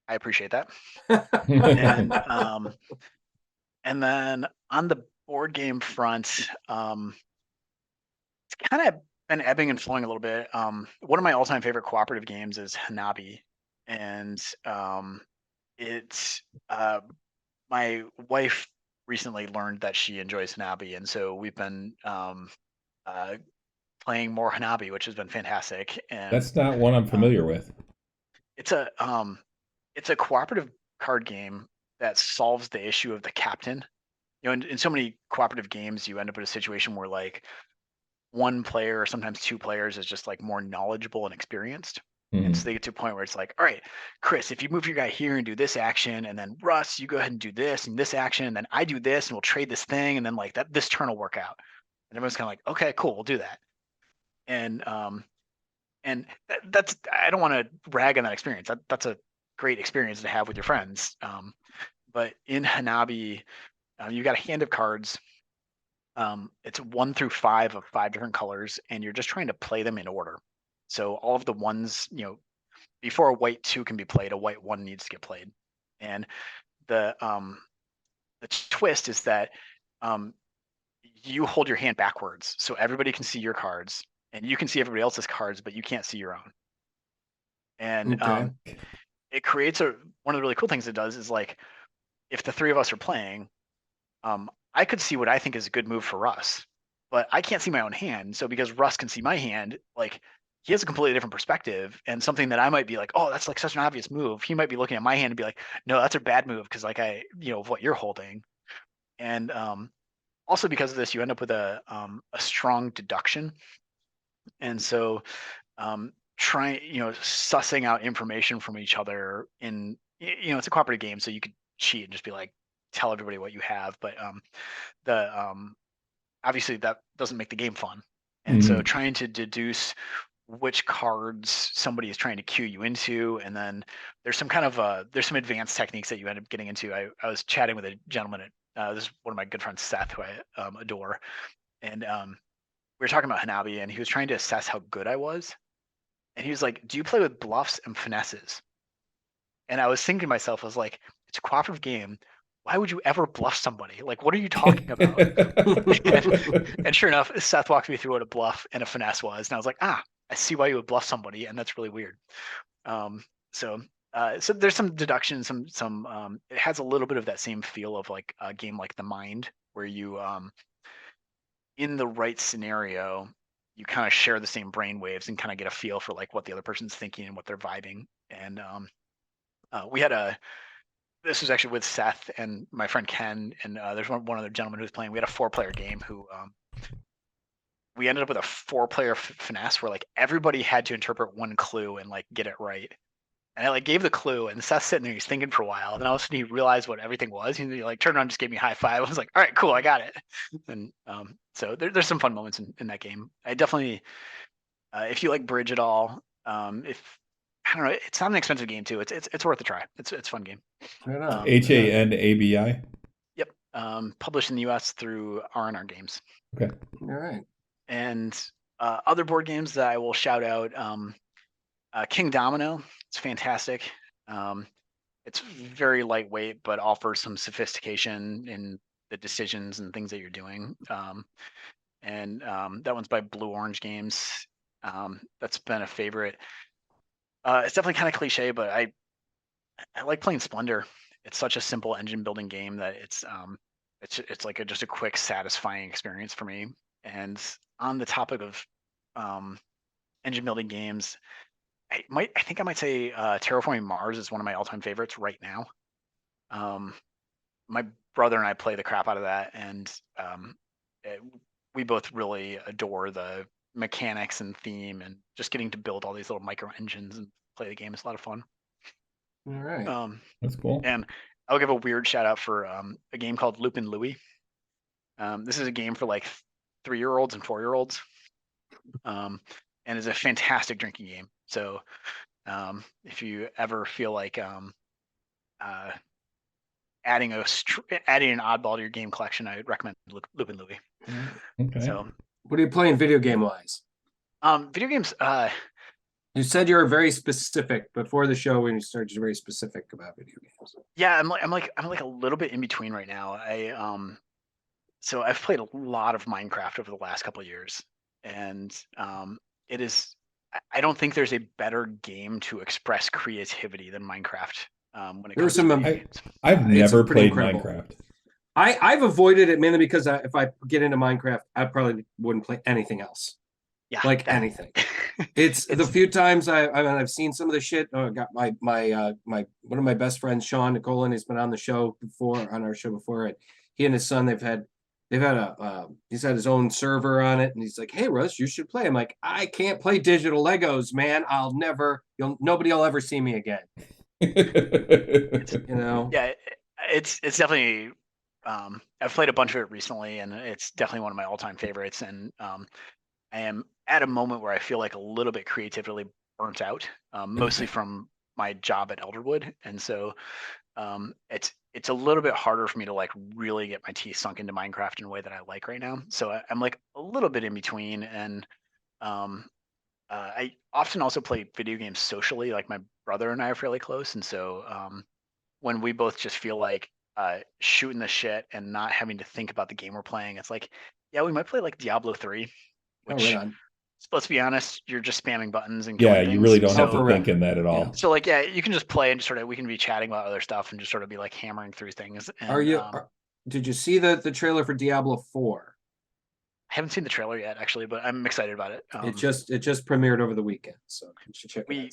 I appreciate that. And then on the board game front, it's kind of been ebbing and flowing a little bit. One of my all-time favorite cooperative games is Hanabi, and it's my wife recently learned that she enjoys Hanabi, and so we've been playing more Hanabi, which has been fantastic. And That's not one I'm familiar with. it's a cooperative card game that solves the issue of the captain. In so many cooperative games, you end up in a situation where like one player or sometimes two players is just like more knowledgeable and experienced. And so they get to a point where it's like, all right, Chris, if you move your guy here and do this action, and then Russ, you go ahead and do this and this action, and then I do this, and we'll trade this thing, and then like that, this turn will work out. And everyone's kind of like, okay, cool, we'll do that. And that's I don't want to rag on that experience. That's a great experience to have with your friends. But in Hanabi, you got a hand of cards. It's 1 through 5 of 5 different colors, and you're just trying to play them in order. So all of the ones, before a white 2 can be played, a white 1 needs to get played. And the twist is that you hold your hand backwards, so everybody can see your cards, and you can see everybody else's cards, but you can't see your own. And Okay. it creates one of the really cool things it does is like, if the 3 of us are playing, I could see what I think is a good move for Russ, but I can't see my own hand. So because Russ can see my hand, like he has a completely different perspective, and something that I might be like, oh, that's like such an obvious move. He might be looking at my hand and be like, no, that's a bad move because like of what you're holding. And also because of this, you end up with a strong deduction. And so trying, sussing out information from each other in, it's a cooperative game, so you could cheat and just be like, tell everybody what you have. But obviously that doesn't make the game fun. And so trying to deduce which cards somebody is trying to cue you into, and then there's some kind of there's some advanced techniques that you end up getting into. I was chatting with a gentleman at this is one of my good friends, Seth, who I adore, and we were talking about Hanabi, and he was trying to assess how good I was, and he was like, do you play with bluffs and finesses? And I was thinking to myself, I was like, it's a cooperative game, why would you ever bluff somebody? Like, what are you talking about? And sure enough, Seth walked me through what a bluff and a finesse was, and I was like, I see why you would bluff somebody, and that's really weird. So there's some deduction, some it has a little bit of that same feel of like a game like The Mind, where you in the right scenario, you kind of share the same brain waves and kind of get a feel for like what the other person's thinking and what they're vibing. And we had this was actually with Seth and my friend Ken, and there's one other gentleman who was playing. We had a 4-player game who we ended up with a 4-player finesse where like everybody had to interpret one clue and like get it right. And I like gave the clue, and Seth's sitting there, he's thinking for a while, and all of a sudden he realized what everything was. He like turned around, and just gave me a high five. I was like, all right, cool, I got it. And so there's some fun moments in that game. I definitely, if you like bridge at all, if I don't know, it's not an expensive game too. It's worth a try. It's a fun game. Right on. HANABI. Yep. Published in the US through R&R Games. Okay. All right. And other board games that I will shout out, King Domino. It's fantastic. It's very lightweight, but offers some sophistication in the decisions and things that you're doing. And that one's by Blue Orange Games. That's been a favorite. It's definitely kind of cliche, but I like playing Splendor. It's such a simple engine building game that it's like just a quick, satisfying experience for me. And on the topic of engine building games, I think I might say Terraforming Mars is one of my all-time favorites right now. my brother and I play the crap out of that, and we both really adore the mechanics and theme, and just getting to build all these little micro engines and play the game is a lot of fun. All right. That's cool. And I'll give a weird shout out for a game called Lupin Louie. This is a game for like 3-year-olds and 4-year-olds, and is a fantastic drinking game. So if you ever feel like adding an oddball to your game collection, I would recommend Lupin Louie. Okay. So What are you playing video game wise? video games. You said you were very specific before the show when you started. You're very specific about video games. Yeah, I'm like a little bit in between right now. So I've played a lot of Minecraft over the last couple of years, and it is. I don't think there's a better game to express creativity than Minecraft. When it comes to video games. I've never played Minecraft. I've avoided it mainly because if I get into Minecraft, I probably wouldn't play anything else. Yeah, like anything. It's the few times I've seen some of the shit. I got my one of my best friends, Sean Nicolin, has been on the show before, on our show before, and he and his son he's had his own server on it, and he's like, "Hey Russ, you should play." I'm like, "I can't play digital Legos, man. Nobody will ever see me again." Yeah, it's definitely. I've played a bunch of it recently, and it's definitely one of my all-time favorites. And I am at a moment where I feel like a little bit creatively burnt out, mostly from my job at Elderwood, and so it's a little bit harder for me to like really get my teeth sunk into Minecraft in a way that I like right now. So I'm like a little bit in between, and I often also play video games socially. Like my brother and I are fairly close, and so when we both just feel like shooting the shit and not having to think about the game we're playing, it's like, yeah, we might play like Diablo 3, which let's be honest, you're just spamming buttons and killing things. You really don't have to think in that at all. Yeah. So like, yeah, you can just play and just sort of, we can be chatting about other stuff and just sort of be like hammering through things. And, did you see the trailer for Diablo 4? I haven't seen the trailer yet, actually, but I'm excited about it. It just premiered over the weekend, so you should check it out.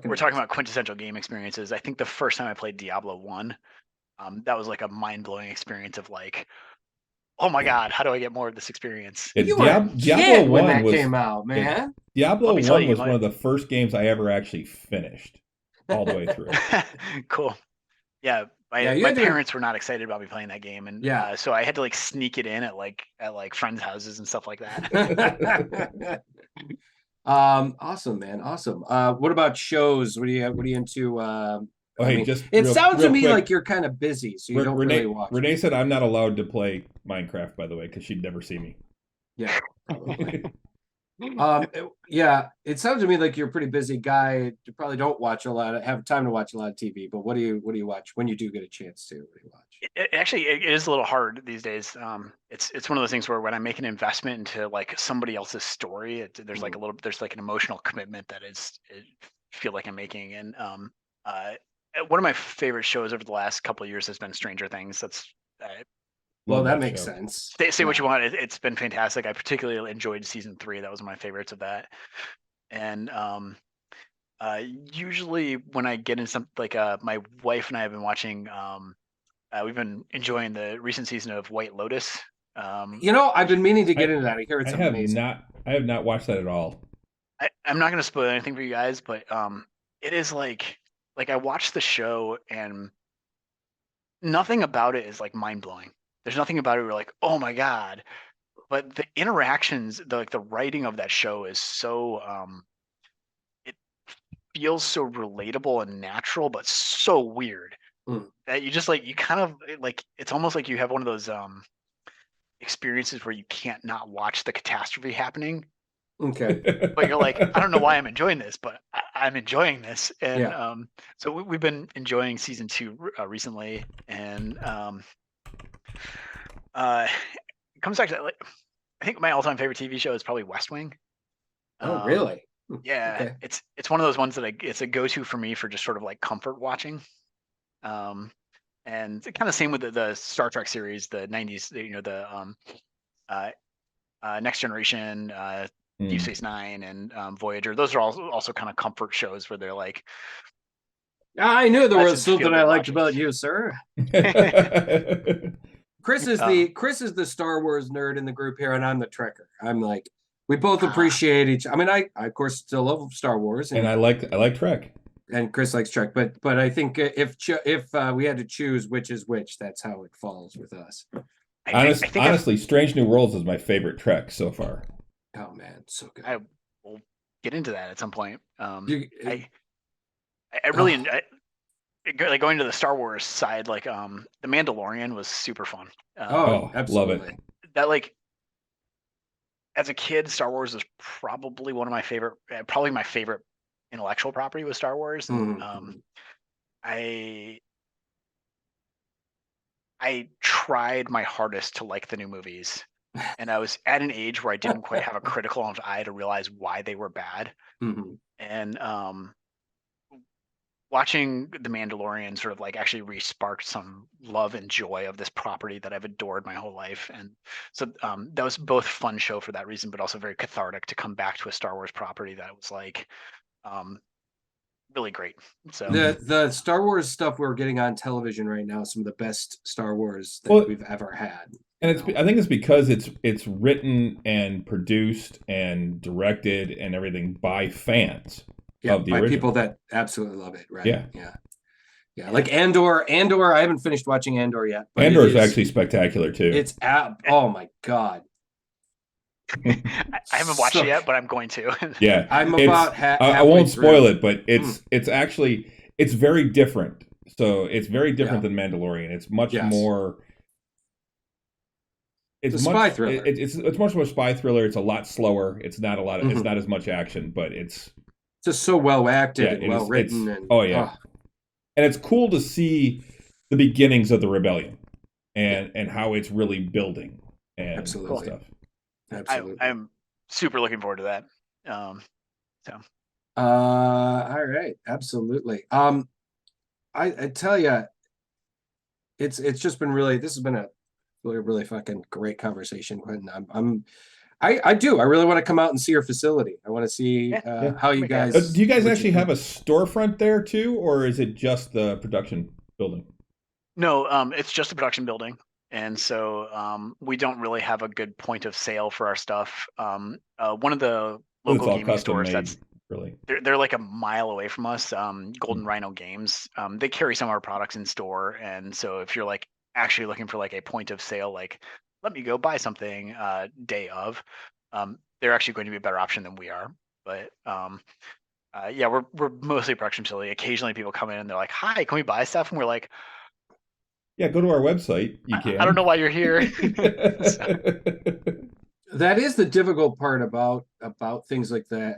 We're talking about quintessential game experiences. I think the first time I played Diablo 1, that was like a mind-blowing experience of like, oh my god, how do I get more of this experience? Diablo 1 came out, man. Diablo 1 was one of the first games I ever actually finished all the way through. Cool. Yeah, my parents were not excited about me playing that game, and so I had to like sneak it in at like friends' houses and stuff like that. Awesome, man. Awesome. What about shows? What are you into? It sounds to me like you're kind of busy, so you don't really watch. Renee said I'm not allowed to play Minecraft, by the way, because she'd never see me. Yeah. It sounds to me like you're a pretty busy guy. You probably don't have time to watch a lot of TV. But what do you watch when you do get a chance to? What do you watch? It is a little hard these days. It's one of those things where when I make an investment into like somebody else's story, there's like an emotional commitment that I feel like I'm making. And one of my favorite shows over the last couple of years has been Stranger Things. That's that makes sense. Say what you want. It's been fantastic. I particularly enjoyed season 3. That was one of my favorites of that. And usually when I get in something like my wife and I have been watching. We've been enjoying the recent season of White Lotus. I've been meaning to get into that. I hear it's amazing. I have not watched that at all. I'm not going to spoil anything for you guys, but it is like I watched the show and nothing about it is like mind blowing. There's nothing about it where like, oh my god, but the interactions, the writing of that show is so it feels so relatable and natural, but so weird that you just like you kind of like it's almost like you have one of those experiences where you can't not watch the catastrophe happening. Okay. But you're like, I don't know why I'm enjoying this, but I'm enjoying this. And so we've been enjoying season 2 recently. And it comes back to like, I think my all-time favorite TV show is probably West Wing. Oh, really? Yeah. Okay. It's one of those ones that it's a go-to for me for just sort of like comfort watching. And kind of same with the Star Trek series, the 90s, the Next Generation, Deep Space Nine, and Voyager. Those are also kind of comfort shows where they're like, I knew there That was should feel something I good liked watching. about you, sir. Chris is Chris is the Star Wars nerd in the group here, and I'm the Trekker. I'm like, we both appreciate each. I mean, I of course still love Star Wars, And I like Trek. and Chris likes Trek, but I think if we had to choose which is which, that's how it falls with us. I think Honestly, Strange New Worlds is my favorite Trek so far. Oh man, so good. I will get into that at some point. You- I really like going to the Star Wars side. Like The Mandalorian was super fun. Oh, absolutely. Love it. That like as a kid, Star Wars was probably one of my favorite, probably my favorite intellectual property was Star Wars, and Mhm. I tried my hardest to like the new movies, and I was at an age where I didn't quite have a critical enough eye to realize why they were bad. Mhm. And watching The Mandalorian sort of like actually re-sparked some love and joy of this property that I've adored my whole life. And so that was both fun show for that reason, but also very cathartic to come back to a Star Wars property that was like really great. So The Star Wars stuff we're getting on television right now, some of the best Star Wars that Well, we've ever had. And I think it's because it's written and produced and directed and everything by fans of the by original. people that absolutely love it, right? Yeah. Yeah. Like Andor. I haven't finished watching Andor yet. But Andor is actually spectacular too. It's oh my god. I haven't watched it yet, but I'm going to. Yeah, I'm about I won't spoil it, but it's actually it's very different. So it's very different than Mandalorian. It's much more. It's a spy thriller. It's much more spy thriller. It's a lot slower. It's not a lot of. It's not as much action, but it's just so well acted and well written. And it's cool to see the beginnings of the rebellion and how it's really building and absolutely stuff. Absolutely, I'm super looking forward to that. All right, absolutely. I tell you, it's just been really. This has been a really fucking great conversation, Quentin. I really want to come out and see your facility. I want to see how you guys. Do you guys actually have a storefront there too, or is it just the production building? No, it's just a production building, and so we don't really have a good point of sale for our stuff. One of the local gaming stores that's really they're like a mile away from us. Golden Rhino Games. They carry some of our products in store, and so if you're like actually looking for like a point of sale, like let me go buy something day of, they're actually going to be a better option than we are. But yeah, we're mostly a production facility. Occasionally people come in and they're like, hi, can we buy stuff? And we're like, yeah, go to our website. You can. I don't know why you're here. That is the difficult part about things like that.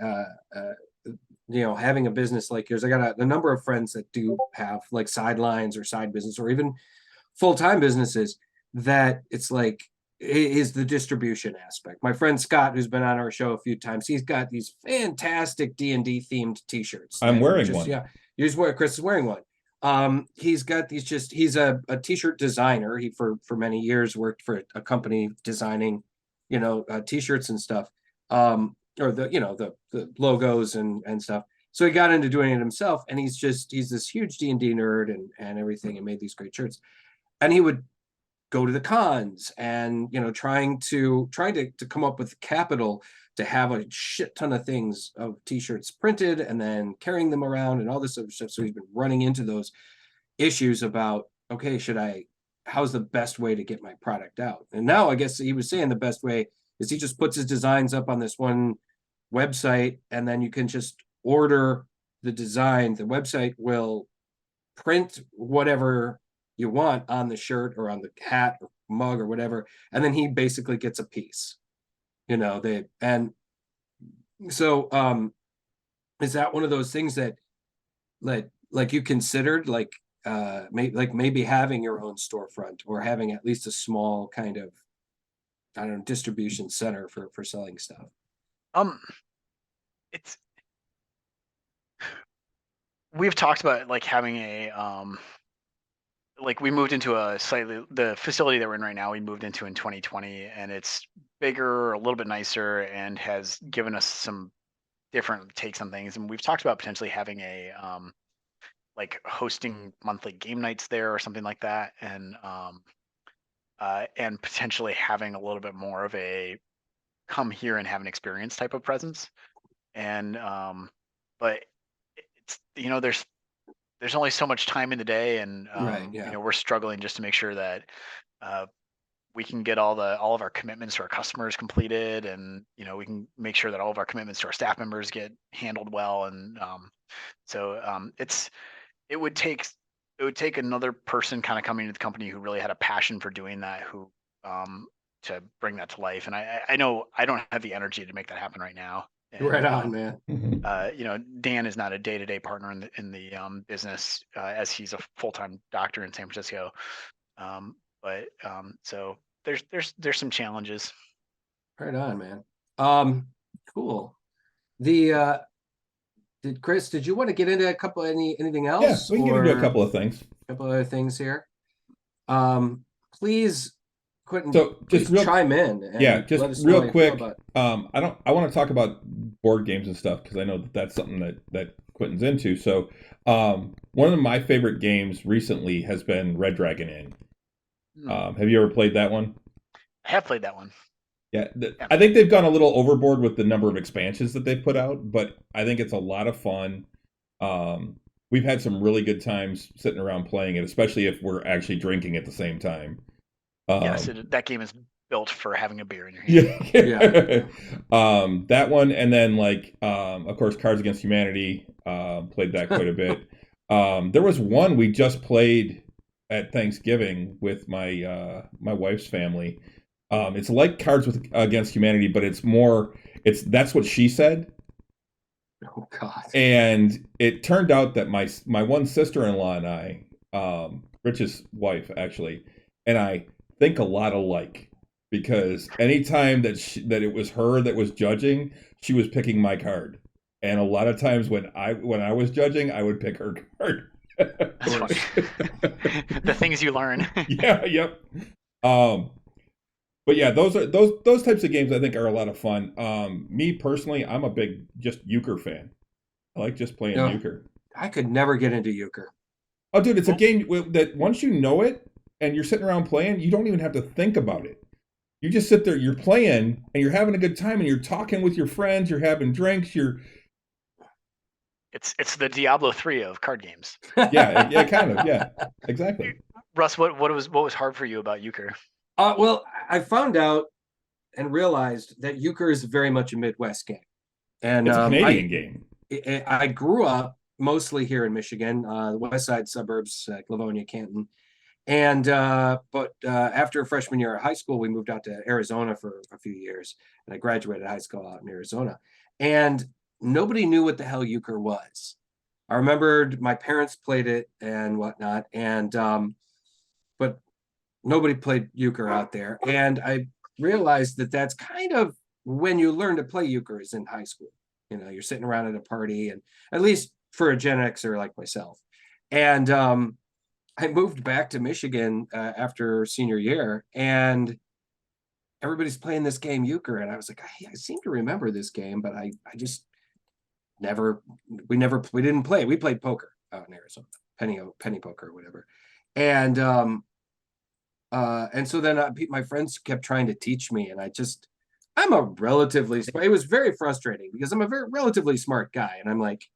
Having a business like yours. I got a number of friends that do have like sidelines or side business or even full-time businesses that it's like is the distribution aspect. My friend Scott, who's been on our show a few times, he's got these fantastic D&D themed t-shirts. I'm wearing one. Yeah, Chris is wearing one. He's got these he's a t-shirt designer. He for many years worked for a company designing, t-shirts and stuff. Or the logos and stuff. So he got into doing it himself, and he's this huge D&D nerd and everything, and made these great shirts. And he would go to the cons and trying to come up with capital to have a shit ton of things of t-shirts printed and then carrying them around and all this other stuff. So he's been running into those issues about, okay, how's the best way to get my product out? And now I guess he was saying the best way is he just puts his designs up on this one website, and then you can just order the design. The website will print whatever you want on the shirt or on the hat or mug or whatever, and then he basically gets a piece. Is that one of those things that like you considered maybe having your own storefront or having at least a small kind of, I don't know, distribution center for selling stuff? We've talked about like having a like we moved into the facility that we're in right now, we moved into in 2020, and it's bigger, a little bit nicer, and has given us some different takes on things. And we've talked about potentially having like hosting monthly game nights there or something like that, and potentially having a little bit more of a come here and have an experience type of presence. And but it's, there's only so much time in the day, and Right, yeah. we're struggling just to make sure that we can get all of our commitments to our customers completed, and we can make sure that all of our commitments to our staff members get handled well. And it would take another person kind of coming to the company who really had a passion for doing that, who to bring that to life. And I know I don't have the energy to make that happen right now. And, Right on, man. Dan is not a day-to-day partner in the business, as he's a full-time doctor in San Francisco. So there's some challenges. Right on, man. Cool. Did you want to get into anything else? Yeah, we can get into a couple of things. A couple other things here. Please, Quentin, so just chime in. And just real quick. I want to talk about board games and stuff, because I know that's something that Quentin's into. So one of my favorite games recently has been Red Dragon Inn. Have you ever played that one? I have played that one. Yeah, I think they've gone a little overboard with the number of expansions that they've put out, but I think it's a lot of fun. We've had some really good times sitting around playing it, especially if we're actually drinking at the same time. Yes, that game is built for having a beer in your hand. Yeah. That one, and then of course, Cards Against Humanity. Played that quite a bit. There was one we just played at Thanksgiving with my wife's family. It's like Cards Against Humanity, but that's what she said. Oh God! And it turned out that my one sister-in-law and I, Rich's wife actually, and I think a lot alike, because anytime that it was her that was judging, she was picking my card, and a lot of times when I was judging, I would pick her card. That's funny. The things you learn. Yeah. Yep. But yeah, those types of games I think are a lot of fun. Me personally, I'm a big just euchre fan. I like just playing euchre. I could never get into euchre. Oh, dude, it's a game that once you know it and you're sitting around playing, you don't even have to think about it. You just sit there, you're playing, and you're having a good time, and you're talking with your friends, you're having drinks, It's the Diablo 3 of card games. Yeah, kind of, yeah, exactly. Russ, what was hard for you about euchre? Well, I found out and realized that euchre is very much a Midwest game, and it's a Canadian game. I grew up mostly here in Michigan, the west side suburbs, Livonia, Canton, and but after freshman year of high school, we moved out to Arizona for a few years, and I graduated high school out in Arizona, and nobody knew what the hell euchre was. I remembered my parents played it and whatnot, and but nobody played euchre out there. And I realized that that's kind of when you learn to play euchre is in high school. You're sitting around at a party, and at least for a Gen Xer like myself. And I moved back to Michigan after senior year, and everybody's playing this game euchre. And I was like, I seem to remember this game, but I just we didn't play. We played poker out in Arizona, penny poker or whatever. And so then my friends kept trying to teach me, and it was very frustrating because I'm a very relatively smart guy, and I'm like,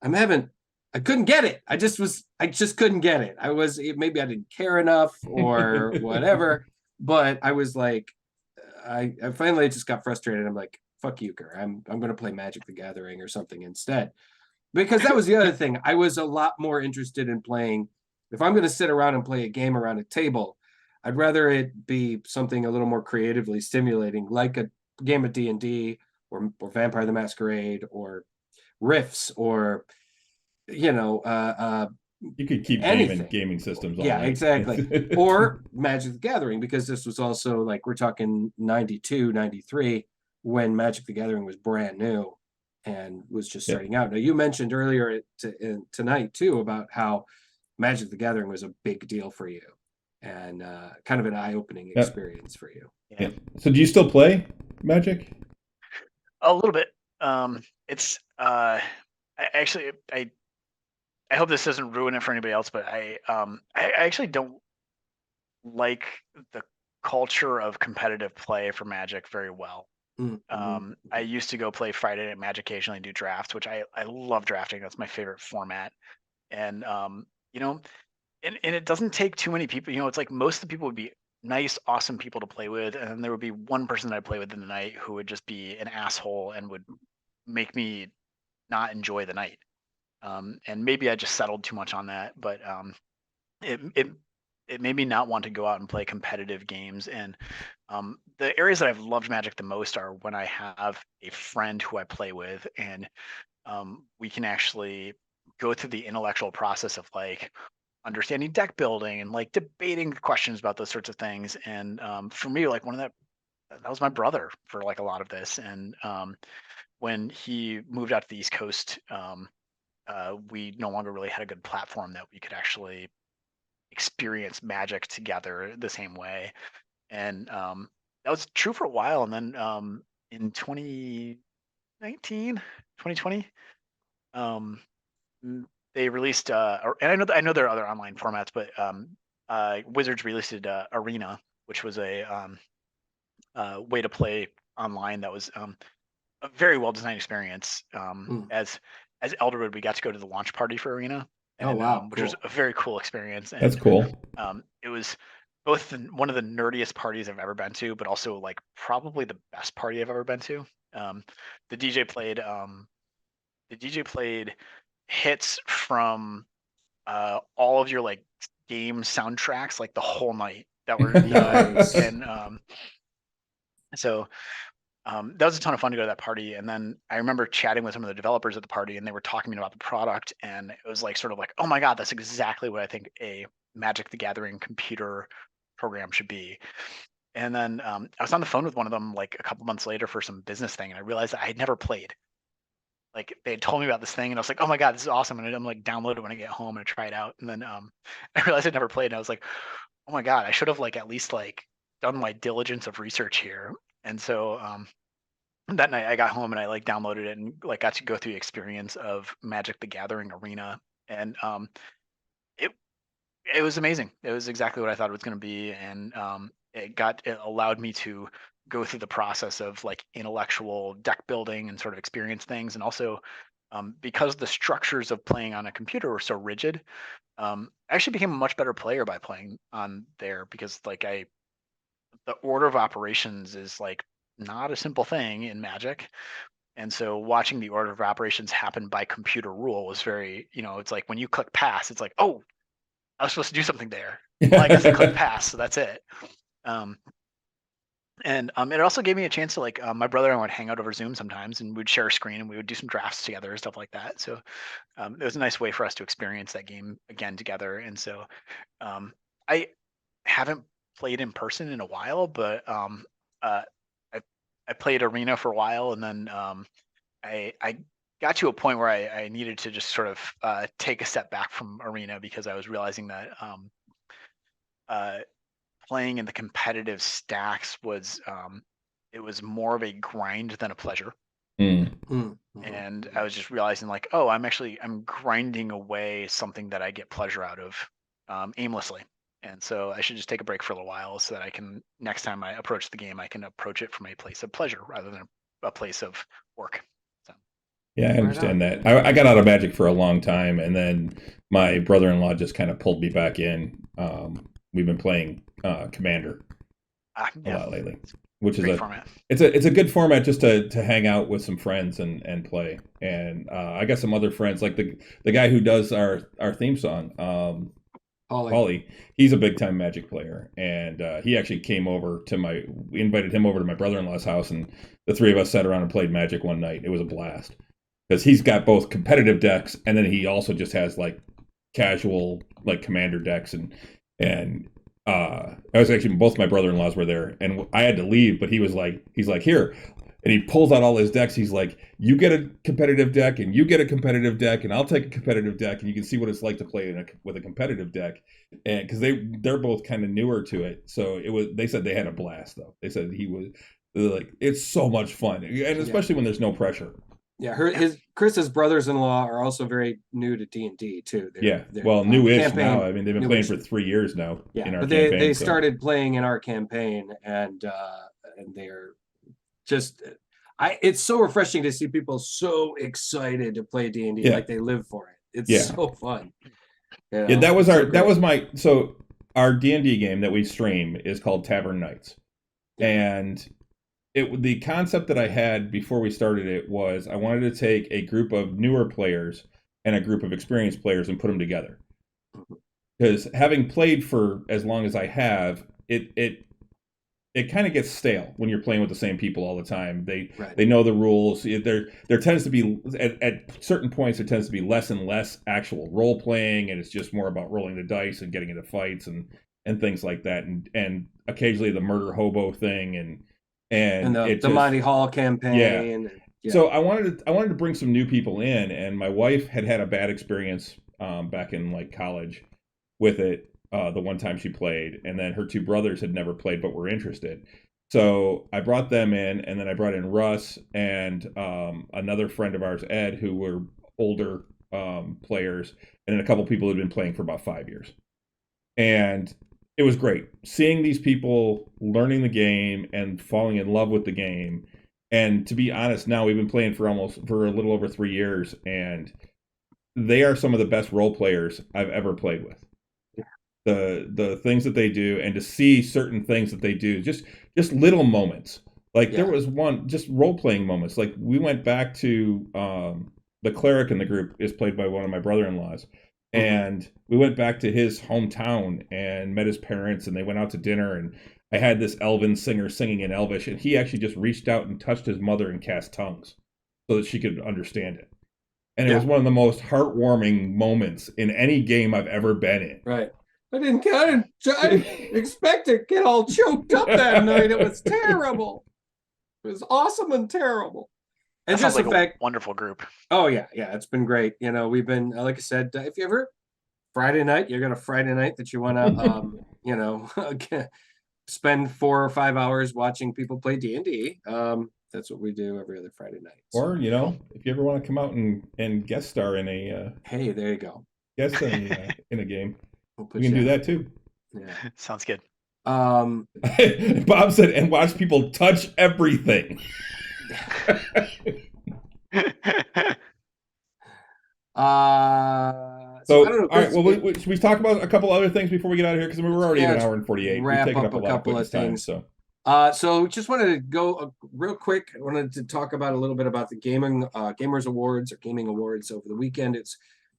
I couldn't get it. I just couldn't get it. Maybe I didn't care enough or whatever, but I was like, I finally just got frustrated. I'm like, fuck euchre. I'm going to play Magic the Gathering or something instead, because that was the other thing. I was a lot more interested in playing. If I'm going to sit around and play a game around a table, I'd rather it be something a little more creatively stimulating, like a game of D&D or Vampire the Masquerade or Rifts, or you could keep gaming systems all night. Exactly. Or Magic the Gathering, because this was also we're talking 92, 93, when Magic the Gathering was brand new and was just starting out. Now, you mentioned earlier tonight too about how Magic the Gathering was a big deal for you, and kind of an eye-opening experience for you. Yeah. So do you still play Magic? A little bit. It's I hope this doesn't ruin it for anybody else, but I actually don't like the culture of competitive play for Magic very well. I used to go play Friday Night Magic occasionally and do drafts, which I love drafting. That's my favorite format. And you know, and it doesn't take too many people. You know, it's like most of the people would be nice, awesome people to play with, and then there would be one person that I play with in the night who would just be an asshole and would make me not enjoy the night. And maybe I just settled too much on that, but it it it made me not want to go out and play competitive games. And the areas that I've loved Magic the most are when I have a friend who I play with, and we can actually go through the intellectual process of like understanding deck building and like debating questions about those sorts of things. And for me, like one of that was my brother for like a lot of this. And when he moved out to the East Coast, we no longer really had a good platform that we could actually experience Magic together the same way. And that was true for a while. And then in 2019, 2020, they released, and I know there are other online formats, but Wizards released Arena, which was a way to play online that was a very well designed experience. As Elderwood, we got to go to the launch party for Arena. And, which was a very cool experience. And, That's cool. It was both one of the nerdiest parties I've ever been to, but also like probably the best party I've ever been to. The DJ played hits from all of your like game soundtracks like the whole night that were Nice. and so that was a ton of fun to go to that party. And then I remember chatting with some of the developers at the party, and they were talking to me about the product, and it was like sort of like, oh my god, that's exactly what I think a Magic the Gathering computer program should be. And then I was on the phone with one of them like a couple months later for some business thing, and I realized that I had never played. Like they had told me about this thing, and I was like, oh my god, this is awesome. And I'm like download it when I get home and try it out. And then I realized I'd never played, and I was like, oh my god, I should have like at least like done my diligence of research here. And so that night I got home and I like downloaded it and like got to go through the experience of Magic the Gathering Arena. And it was amazing. It was exactly what I thought it was going to be. And it allowed me to go through the process of like intellectual deck building and sort of experience things. And also because the structures of playing on a computer were so rigid, I actually became a much better player by playing on there, because like the order of operations is like not a simple thing in Magic. And so watching the order of operations happen by computer rule was very, it's like when you click pass, it's like, oh, I was supposed to do something there. Well, I guess I clicked pass, so that's it. And it also gave me a chance to like my brother and I would hang out over Zoom sometimes, and we'd share a screen and we would do some drafts together and stuff like that. So it was a nice way for us to experience that game again together. And so I haven't played in person in a while, but I played Arena for a while, and then I got to a point where I needed to just sort of take a step back from Arena, because I was realizing that playing in the competitive stacks was it was more of a grind than a pleasure. And I was just realizing like, oh, I'm grinding away something that I get pleasure out of aimlessly. And so I should just take a break for a little while so that I can, next time I approach the game, I can approach it from a place of pleasure rather than a place of work. So. Yeah, I understand that. I got out of Magic for a long time, and then my brother-in-law just kind of pulled me back in. We've been playing Commander a lot lately, which is format. It's a good format just to hang out with some friends and play. And I got some other friends, like the guy who does our theme song, Holly. He's a big time Magic player, and he actually came over to we invited him over to my brother-in-law's house, and the three of us sat around and played Magic one night. It was a blast, because he's got both competitive decks, and then he also just has like casual like Commander decks. And I was actually, both my brother-in-laws were there, and I had to leave, but he's like, here. And he pulls out all his decks. He's like, you get a competitive deck, and you get a competitive deck, and I'll take a competitive deck, and you can see what it's like to play with a competitive deck. And because they're both kind of newer to it, so they said they had a blast though. They said they're like, it's so much fun, and especially when there's no pressure. Yeah, Chris's brothers-in-law are also very new to D&D too. Yeah, well, newish now. I mean, they've been playing newish. for 3 years now Yeah, in our but campaign. they so. started playing in our campaign, and they're just it's so refreshing to see people so excited to play D&D, Yeah. like they live for it. It's Yeah. so fun. You know, Yeah, that was it's our so that was great. my so our D&D game that we stream is called Tavern Nights. Yeah. And the concept that I had before we started it was I wanted to take a group of newer players and a group of experienced players and put them together. Because having played for as long as I have, it kind of gets stale when you're playing with the same people all the time. They know the rules. There tends to be at certain points there tends to be less and less actual role playing, and it's just more about rolling the dice and getting into fights and things like that, and occasionally the murder hobo thing and the Monty Hall campaign. Yeah. So I wanted to bring some new people in, and my wife had a bad experience back in like college with it. The one time she played, and then her two brothers had never played but were interested. So I brought them in, and then I brought in Russ and another friend of ours, Ed, who were older players, and then a couple people who had been playing for about 5 years. And it was great seeing these people learning the game and falling in love with the game. And to be honest, now we've been playing for a little over 3 years, and they are some of the best role players I've ever played with. The things that they do, and to see certain things that they do, just little moments. Like there was one just role playing moments. Like we went back to the cleric in the group is played by one of my brother-in-laws, and we went back to his hometown and met his parents, and they went out to dinner, and I had this elven singer singing in Elvish, and he actually just reached out and touched his mother and cast tongues so that she could understand it. And it was one of the most heartwarming moments in any game I've ever been in. Right. I didn't expect to get all choked up that night. It was terrible. It was awesome and terrible. And that just sounds the like fact, a wonderful group. Oh yeah, it's been great. You know, we've been like I said, if you ever Friday night, you got a Friday night that you want to spend 4 or 5 hours watching people play D&D. That's what we do every other Friday night. So. Or if you ever want to come out and guest star in a hey, there you go. Guest in a game. We can do that too. Yeah, sounds good. Bob said, and watch people touch everything. So, all right. Well, should we talk about a couple other things before we get out of here? Because we're already at an hour and 48. Wrap We've taken up up a couple lot of things. Time, so just wanted to go real quick. I wanted to talk about a little bit about the Gamers Awards or Gaming Awards over the weekend.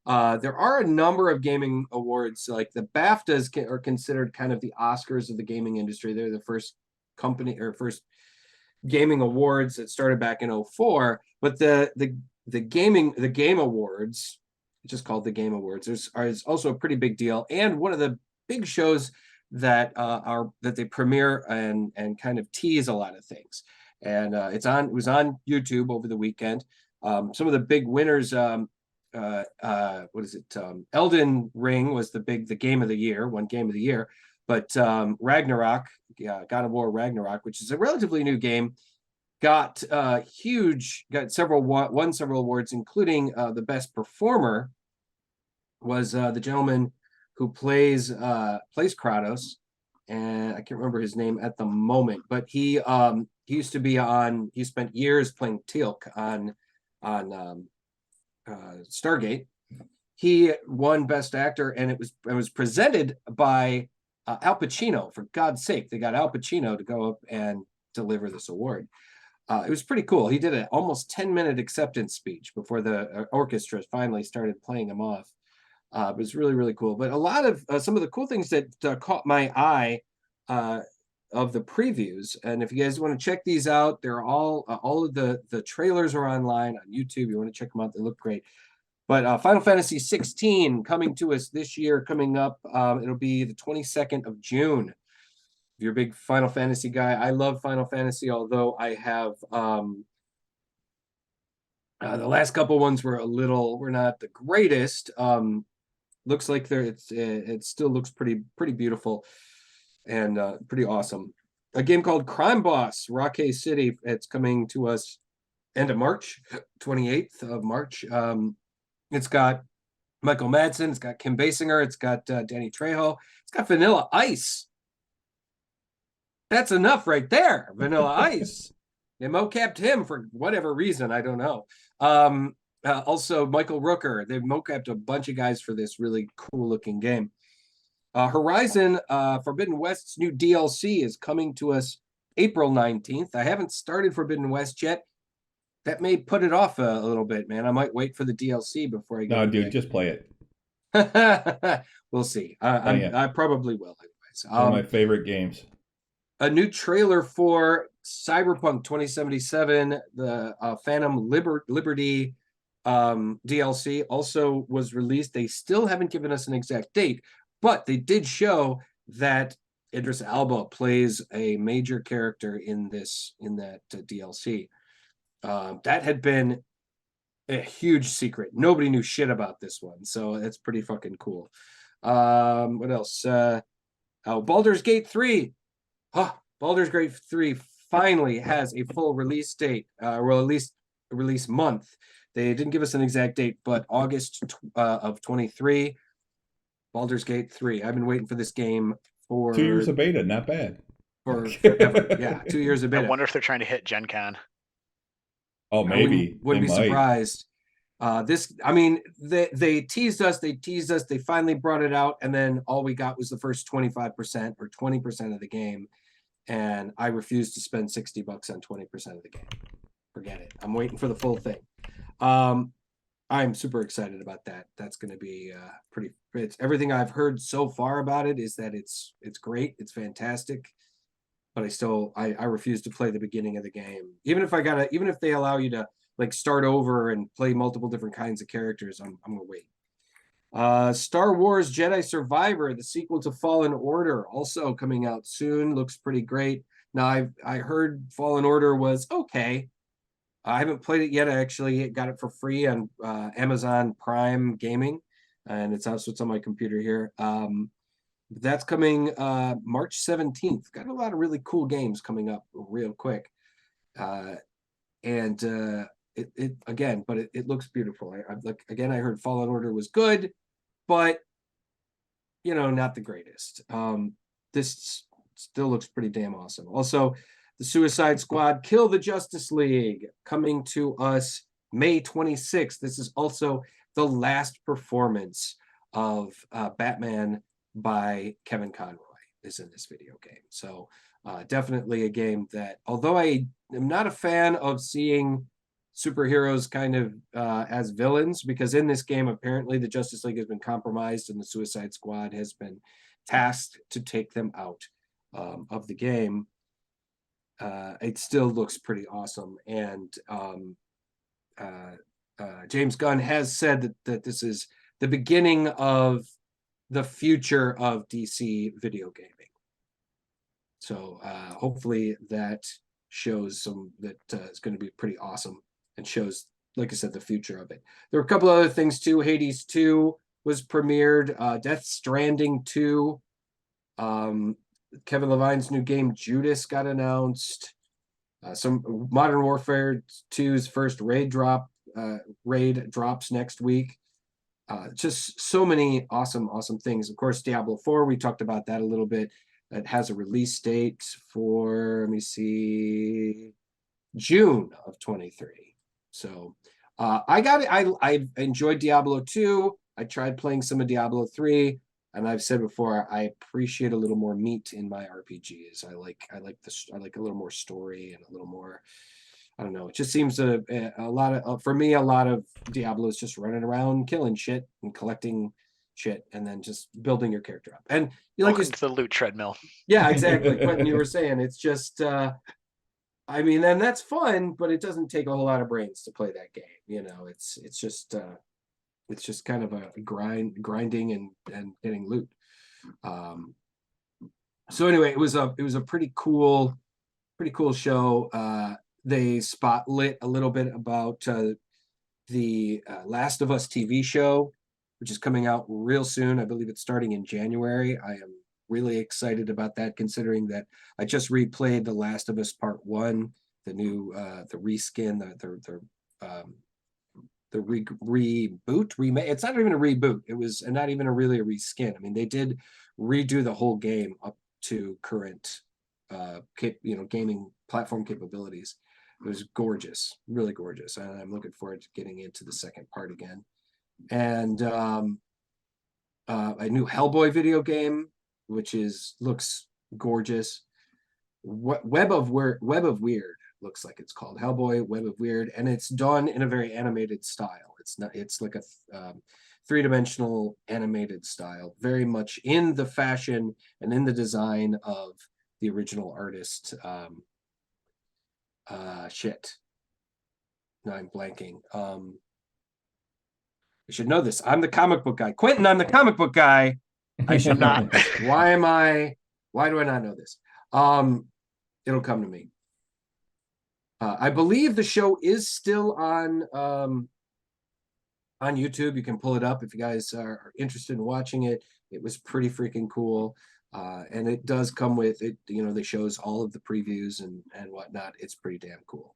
There are a number of gaming awards, like the BAFTAs are considered kind of the Oscars of the gaming industry. They're the first first gaming awards that started back in 2004. But the Game Awards, just called the Game Awards, is also a pretty big deal, and one of the big shows that they premiere and kind of tease a lot of things. And it was on YouTube over the weekend. Some of the big winners. Elden Ring was the game of the year, one game of the year, but Ragnarok, God of War Ragnarok, which is a relatively new game, won several awards, including the best performer was the gentleman who plays Kratos, and I can't remember his name at the moment, but he used to be he spent years playing Teal'c on Stargate. He won Best Actor, and it was presented by Al Pacino. For God's sake, they got Al Pacino to go up and deliver this award. It was pretty cool. He did an almost 10-minute acceptance speech before the orchestra finally started playing him off. It was really, really cool. But a lot of some of the cool things that caught my eye of the previews, and if you guys want to check these out, they're all of the trailers are online on YouTube. You want to check them out; they look great. But Final Fantasy 16 coming to us this year, coming up. It'll be the 22nd of June. If you're a big Final Fantasy guy, I love Final Fantasy, although I have the last couple ones were not the greatest. Looks like it still looks pretty beautiful and pretty awesome. A game called Crime Boss Rockay City. It's coming to us end of March, 28th of March. It's got Michael Madsen, it's got Kim Basinger, it's got Danny Trejo, it's got Vanilla Ice. That's enough right there. Vanilla Ice. They mocapped him for whatever reason. I don't know. Also, Michael Rooker. They've mocapped a bunch of guys for this really cool looking game. Horizon Forbidden West's new DLC is coming to us April 19th. I haven't started Forbidden West yet. That may put it off a little bit, man. I might wait for the DLC before I go. No, dude, just play it. We'll see. I probably will. Anyways. One of my favorite games. A new trailer for Cyberpunk 2077, the Phantom Liberty DLC also was released. They still haven't given us an exact date, but they did show that Idris Elba plays a major character in that DLC. That had been a huge secret. Nobody knew shit about this one, so that's pretty fucking cool. What else? Baldur's Gate 3. Baldur's Gate 3 finally has a full release date, or at least a release month. They didn't give us an exact date, but August of 23. Baldur's Gate 3. I've been waiting for this game for 2 years of beta, not bad. Forever. Yeah, 2 years of beta. I wonder if they're trying to hit Gen Con. Oh, maybe. Wouldn't be surprised. They teased us. They finally brought it out, and then all we got was the first 25% or 20% of the game. And I refuse to spend $60 on 20% of the game. Forget it. I'm waiting for the full thing. I'm super excited about that. That's going to be it's everything I've heard so far about it is that it's great. It's fantastic. But I refuse to play the beginning of the game. Even if they allow you to like start over and play multiple different kinds of characters, I'm gonna wait. Star Wars Jedi Survivor, the sequel to Fallen Order, also coming out soon. Looks pretty great. Now I heard Fallen Order was okay. I haven't played it yet. I actually got it for free on Amazon Prime Gaming, and it's on my computer here. That's coming March 17th. Got a lot of really cool games coming up real quick. It looks beautiful. I heard Fallen Order was good, but not the greatest. This still looks pretty damn awesome. Also, the Suicide Squad Kill the Justice League coming to us May 26th. This is also the last performance of Batman by Kevin Conroy is in this video game. So definitely a game that, although I am not a fan of seeing superheroes kind of as villains, because in this game, apparently the Justice League has been compromised and the Suicide Squad has been tasked to take them out of the game. It still looks pretty awesome. And James Gunn has said that this is the beginning of the future of DC video gaming. So hopefully that shows it's going to be pretty awesome and shows, like I said, the future of it. There were a couple other things too. Hades 2 was premiered. Death Stranding 2. Kevin Levine's new game Judas got announced. Some Modern Warfare 2's first raid drops next week. Just so many awesome things. Of course, Diablo 4, we talked about that a little bit. That has a release date for, June of 23. So I got it. I enjoyed Diablo 2. I tried playing some of Diablo 3. And I've said before, I appreciate a little more meat in my RPGs. I like a little more story and a little more, I don't know. It just seems a lot of, for me, a lot of Diablo is just running around, killing shit and collecting shit, and then just building your character up. And you like the loot treadmill. Yeah, exactly. Quentin, you were saying it's just, and that's fun, but it doesn't take a whole lot of brains to play that game. It's just kind of a grinding and getting loot. So anyway, it was a pretty cool show. They spotlit a little bit about the Last of Us TV show, which is coming out real soon. I believe it's starting in January. I am really excited about that, considering that I just replayed The Last of Us Part 1 new the reskin, the reboot remake. It's not even a reboot. It was not even really a reskin. I mean, they did redo the whole game up to current gaming platform capabilities. It was gorgeous, really gorgeous, and I'm looking forward to getting into the second part again. And a new Hellboy video game, which looks gorgeous. Web of Weird looks like it's called Hellboy Web of Weird, and it's done in a very animated style. It's like a three-dimensional animated style, very much in the fashion and in the design of the original artist. Shit. No, I'm blanking. I should know this. I'm the comic book guy. Quentin, I'm the comic book guy. I should not. Why do I not know this? It'll come to me. I believe the show is still on YouTube. You can pull it up if you guys are interested in watching it. It was pretty freaking cool. And it does come with it, they shows all of the previews and whatnot. It's pretty damn cool.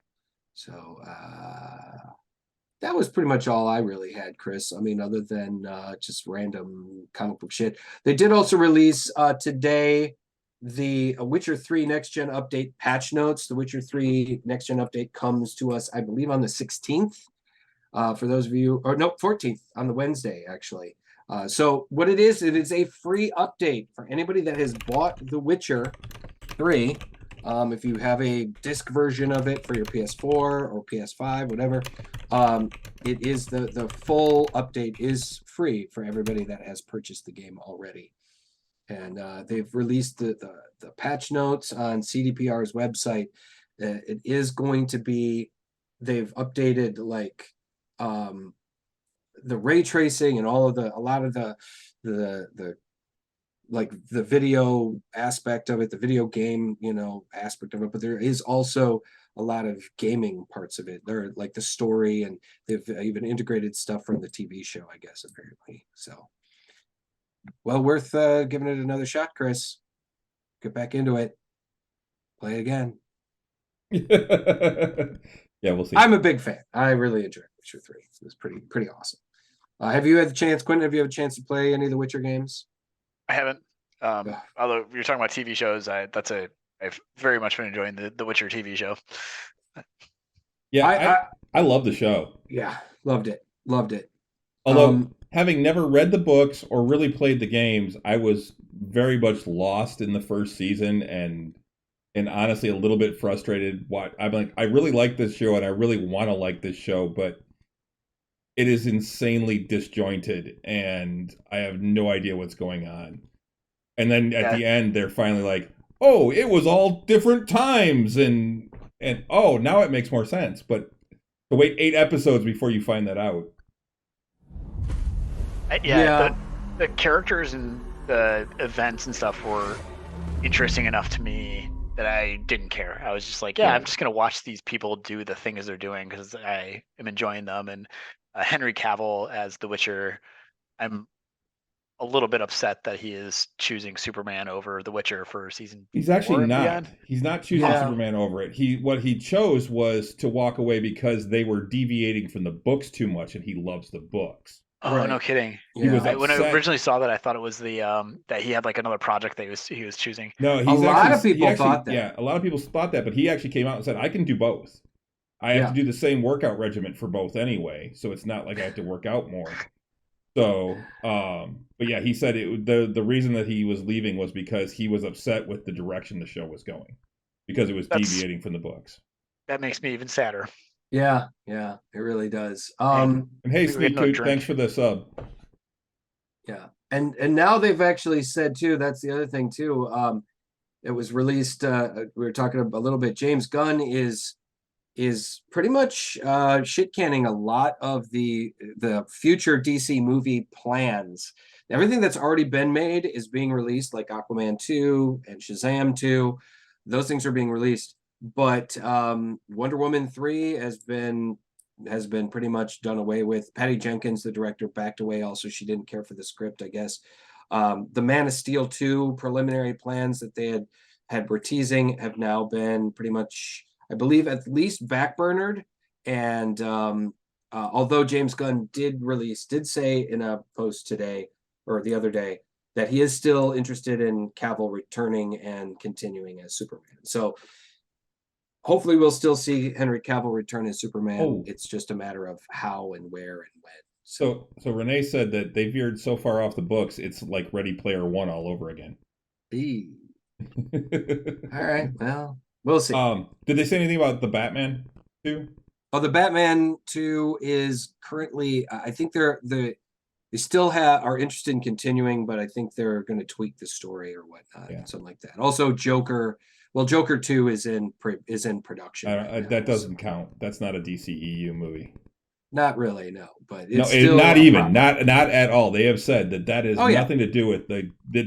So that was pretty much all I really had, Chris. I mean, other than just random comic book shit. They did also release today the Witcher 3 Next Gen Update patch notes. The Witcher 3 Next Gen Update comes to us, I believe, on the 16th. For those of you, or no, 14th, on the Wednesday, actually. So what it is a free update for anybody that has bought The Witcher 3. If you have a disc version of it for your PS4 or PS5, whatever, it is the full update is free for everybody that has purchased the game already. And they've released the patch notes on CDPR's website. It is going to be, they've updated like the ray tracing and a lot of the like the video aspect of it, the video game, aspect of it, but there is also a lot of gaming parts of it. They're like the story, and they've even integrated stuff from the TV show, I guess, apparently. So, well, worth giving it another shot, Chris. Get back into it. Play it again. Yeah, we'll see. I'm a big fan. I really enjoyed Witcher 3. It was pretty awesome. Have you had the chance, Quentin? Have you had a chance to play any of the Witcher games? I haven't. Although you're talking about TV shows, I've very much been enjoying the Witcher TV show. Yeah, I love the show. Yeah, loved it. Although having never read the books or really played the games, I was very much lost in the first season and honestly a little bit frustrated. I'm like, I really like this show and I really want to like this show, but it is insanely disjointed and I have no idea what's going on. And then at the end, they're finally like, oh, it was all different times. And oh, now it makes more sense. But to wait 8 episodes before you find that out. The characters and the events and stuff were interesting enough to me that I didn't care. I was just like, I'm just going to watch these people do the things they're doing because I am enjoying them. And Henry Cavill as The Witcher, I'm a little bit upset that he is choosing Superman over The Witcher for season. He's actually not. Beyond. He's not choosing Superman over it. What he chose was to walk away because they were deviating from the books too much, and he loves the books. Oh, right. No kidding. When I originally saw that, I thought it was the that he had like another project that he was choosing. No, a lot of people thought that. Yeah, a lot of people thought that, but he actually came out and said, "I can do both. I have to do the same workout regimen for both anyway, so it's not like I have to work out more." So, but yeah, he said the reason that he was leaving was because he was upset with the direction the show was going, because it was deviating from the books. That makes me even sadder. Yeah, it really does. And hey, Sneak Coot, thanks for the sub. Yeah, and now they've actually said too. That's the other thing too. It was released. We were talking a little bit. James Gunn is pretty much shit-canning a lot of the future DC movie plans. Everything that's already been made is being released, like Aquaman 2 and Shazam 2. Those things are being released. But Wonder Woman 3 has been pretty much done away with. Patty Jenkins, the director, backed away. Also, she didn't care for the script, I guess. The Man of Steel 2 preliminary plans that they were teasing have now been pretty much I believe, at least backburnered. And although James Gunn did say in a post today or the other day that he is still interested in Cavill returning and continuing as Superman. So hopefully we'll still see Henry Cavill return as Superman. Oh. It's just a matter of how and where and when. So Renee said that they veered so far off the books, it's like Ready Player One all over again. All right, well, we'll see. Did they say anything about the Batman 2? Oh, the Batman 2 is currently, I think they still are interested in continuing, but I think they're going to tweak the story or whatnot, something like that. Also, Joker 2 is in production. That doesn't count. That's not a DCEU movie. Not really, no. But it's still not even, not at all. They have said that is nothing to do with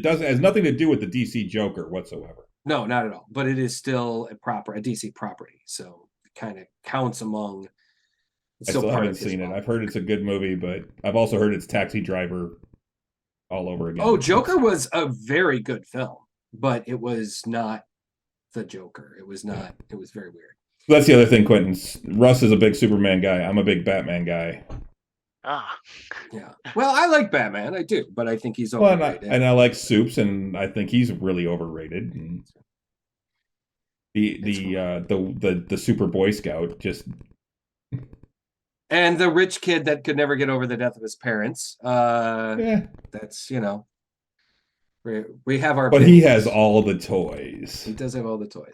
has nothing to do with the DC Joker whatsoever. No, not at all. But it is still a DC property, so it kind of counts among. I still haven't seen it. I've heard it's a good movie, but I've also heard it's Taxi Driver all over again. Oh, Joker was a very good film, but it was not the Joker. It was not. It was very weird. That's the other thing, Quentin. Russ is a big Superman guy. I'm a big Batman guy. Yeah. Well, I like Batman. I do, but I think he's overrated. And I like Supes, and I think he's really overrated. And the Super Boy Scout just. And the rich kid that could never get over the death of his parents. That's, we have our. But he has all the toys. He does have all the toys.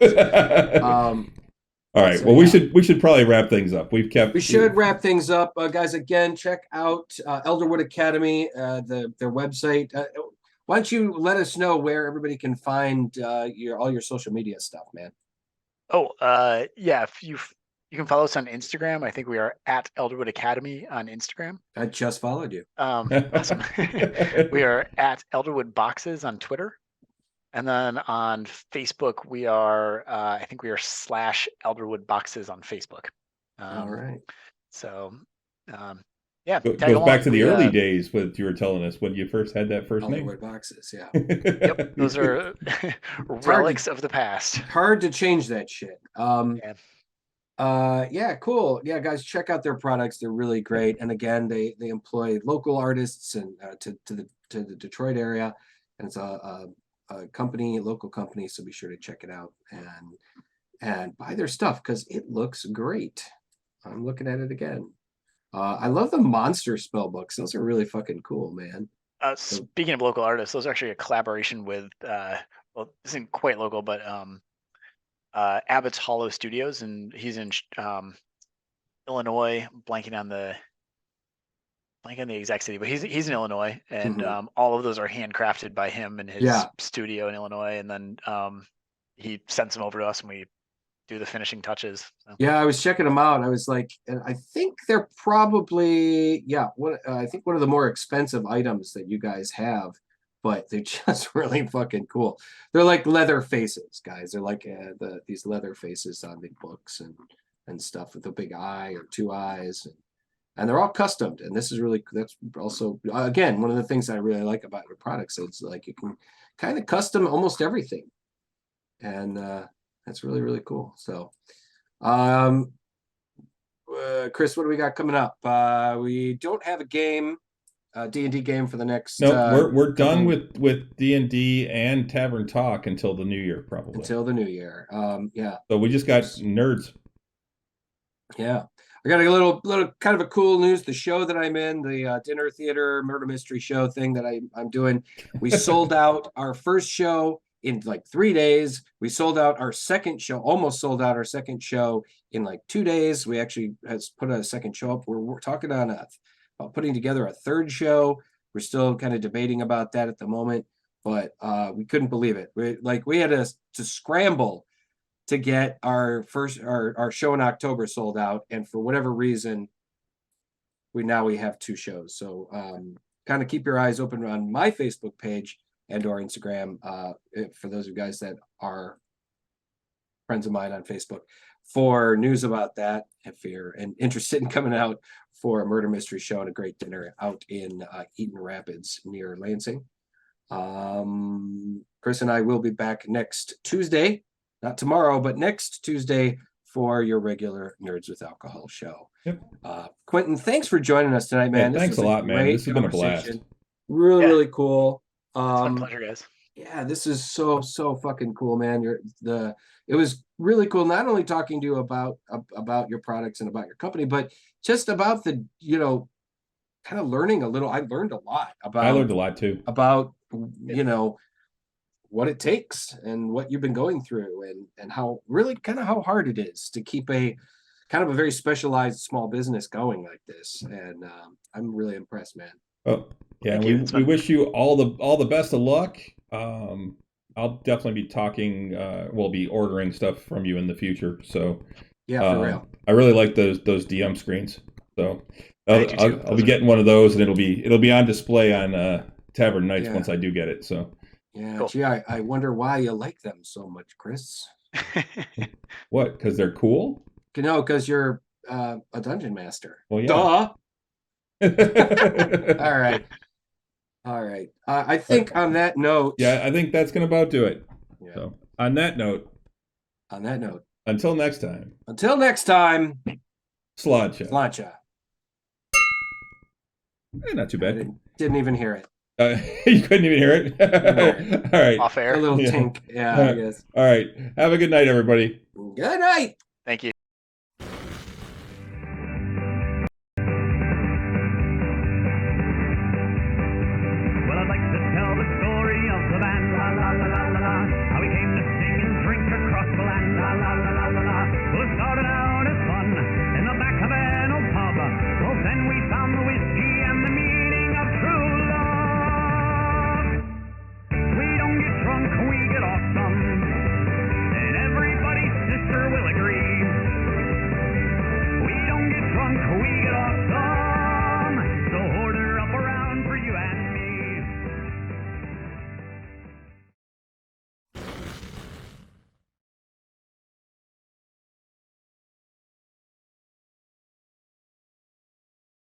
All right. So, well, we should probably wrap things up. We should wrap things up, guys. Again, check out Elderwood Academy, their website. Why don't you let us know where everybody can find all your social media stuff, man? Oh, if you can follow us on Instagram. I think we are at Elderwood Academy on Instagram. I just followed you. Awesome. We are at Elderwood Boxes on Twitter. And then on Facebook, we are, I think we are /Elderwood Boxes on Facebook. All right. So, It goes back to the early days, what you were telling us when you first had that first name. Elderwood Boxes, yeah. Yep, those are relics of the past. Hard to change that shit. Cool. Yeah, guys, check out their products. They're really great. And again, they employ local artists and to the Detroit area, and it's a local company, so be sure to check it out and buy their stuff because it looks great. I'm looking at it again. I love the monster spell books. Those are really fucking cool, man. Speaking of local artists, those are actually a collaboration with this isn't quite local, but Abbott's Hollow Studios, and he's in Illinois. Blanking on the exact city, but he's in Illinois, and all of those are handcrafted by him in his studio in Illinois, and then he sends them over to us, and we do the finishing touches. So. Yeah, I was checking them out. I was like, and I think they're probably I think one of the more expensive items that you guys have, but they're just really fucking cool. They're like leather faces, guys. They're like these leather faces on the books and stuff with a big eye or two eyes. And they're all customed, and that's also, again, one of the things I really like about your products. It's like you can kind of custom almost everything, and that's really, really cool. So, Chris, what do we got coming up? We don't have a game, D&D game for the next. No, we're done with D&D and Tavern Talk until the new year, probably. Until the new year, yeah. So we just got nerds. Yeah. I got a little kind of a cool news. The show that I'm in, the dinner theater murder mystery show thing that I'm doing, we sold out our first show in like 3 days. We sold out our second show, almost sold out our second show in like 2 days. We actually has put a second show up. We're talking on about putting together a third show. We're still kind of debating about that at the moment, but we couldn't believe it. We had to scramble to get our show in October sold out, and for whatever reason, we have 2 shows. So kind of keep your eyes open on my Facebook page and or Instagram for those of you guys that are friends of mine on Facebook for news about that. If you're interested in coming out for a murder mystery show and a great dinner out in Eaton Rapids near Lansing. Chris and I will be back next Tuesday. Not tomorrow, but next Tuesday for your regular Nerds with Alcohol show. Yep. Quentin, thanks for joining us tonight, man. Yeah, thanks a lot, man. This has been a blast. Really, Yeah. really cool. It's my pleasure, guys. Yeah, this is so fucking cool, man. It was really cool not only talking to you about your products and about your company, but just about the, you know, kind of learning a little. I learned a lot about. I learned a lot too. About, you know, what it takes and what you've been going through and how really kind of how hard it is to keep a kind of a very specialized small business going like this. And I'm really impressed, man. Oh, yeah, Thank we wish you all the best of luck. I'll definitely be talking. We'll be ordering stuff from you in the future. So Yeah, for real. I really like those DM screens. So I'll be are- getting one of those, and it'll be on display on Tavern Nights once I do get it. So Yeah, Cool. gee, I wonder why you like them so much, Chris. what? Because they're cool? No, because you're a dungeon master. Well, yeah. Duh. All right. All right. I think on that note. Yeah, I think that's gonna about do it. Yeah. So on that note, Until next time, Sláinte. Sláinte. Not too bad. Didn't even hear it. You couldn't even hear it? No. All right. Off air. A little Yeah. tink. Yeah, I guess. All right. Have a good night, everybody. Good night. Thank you.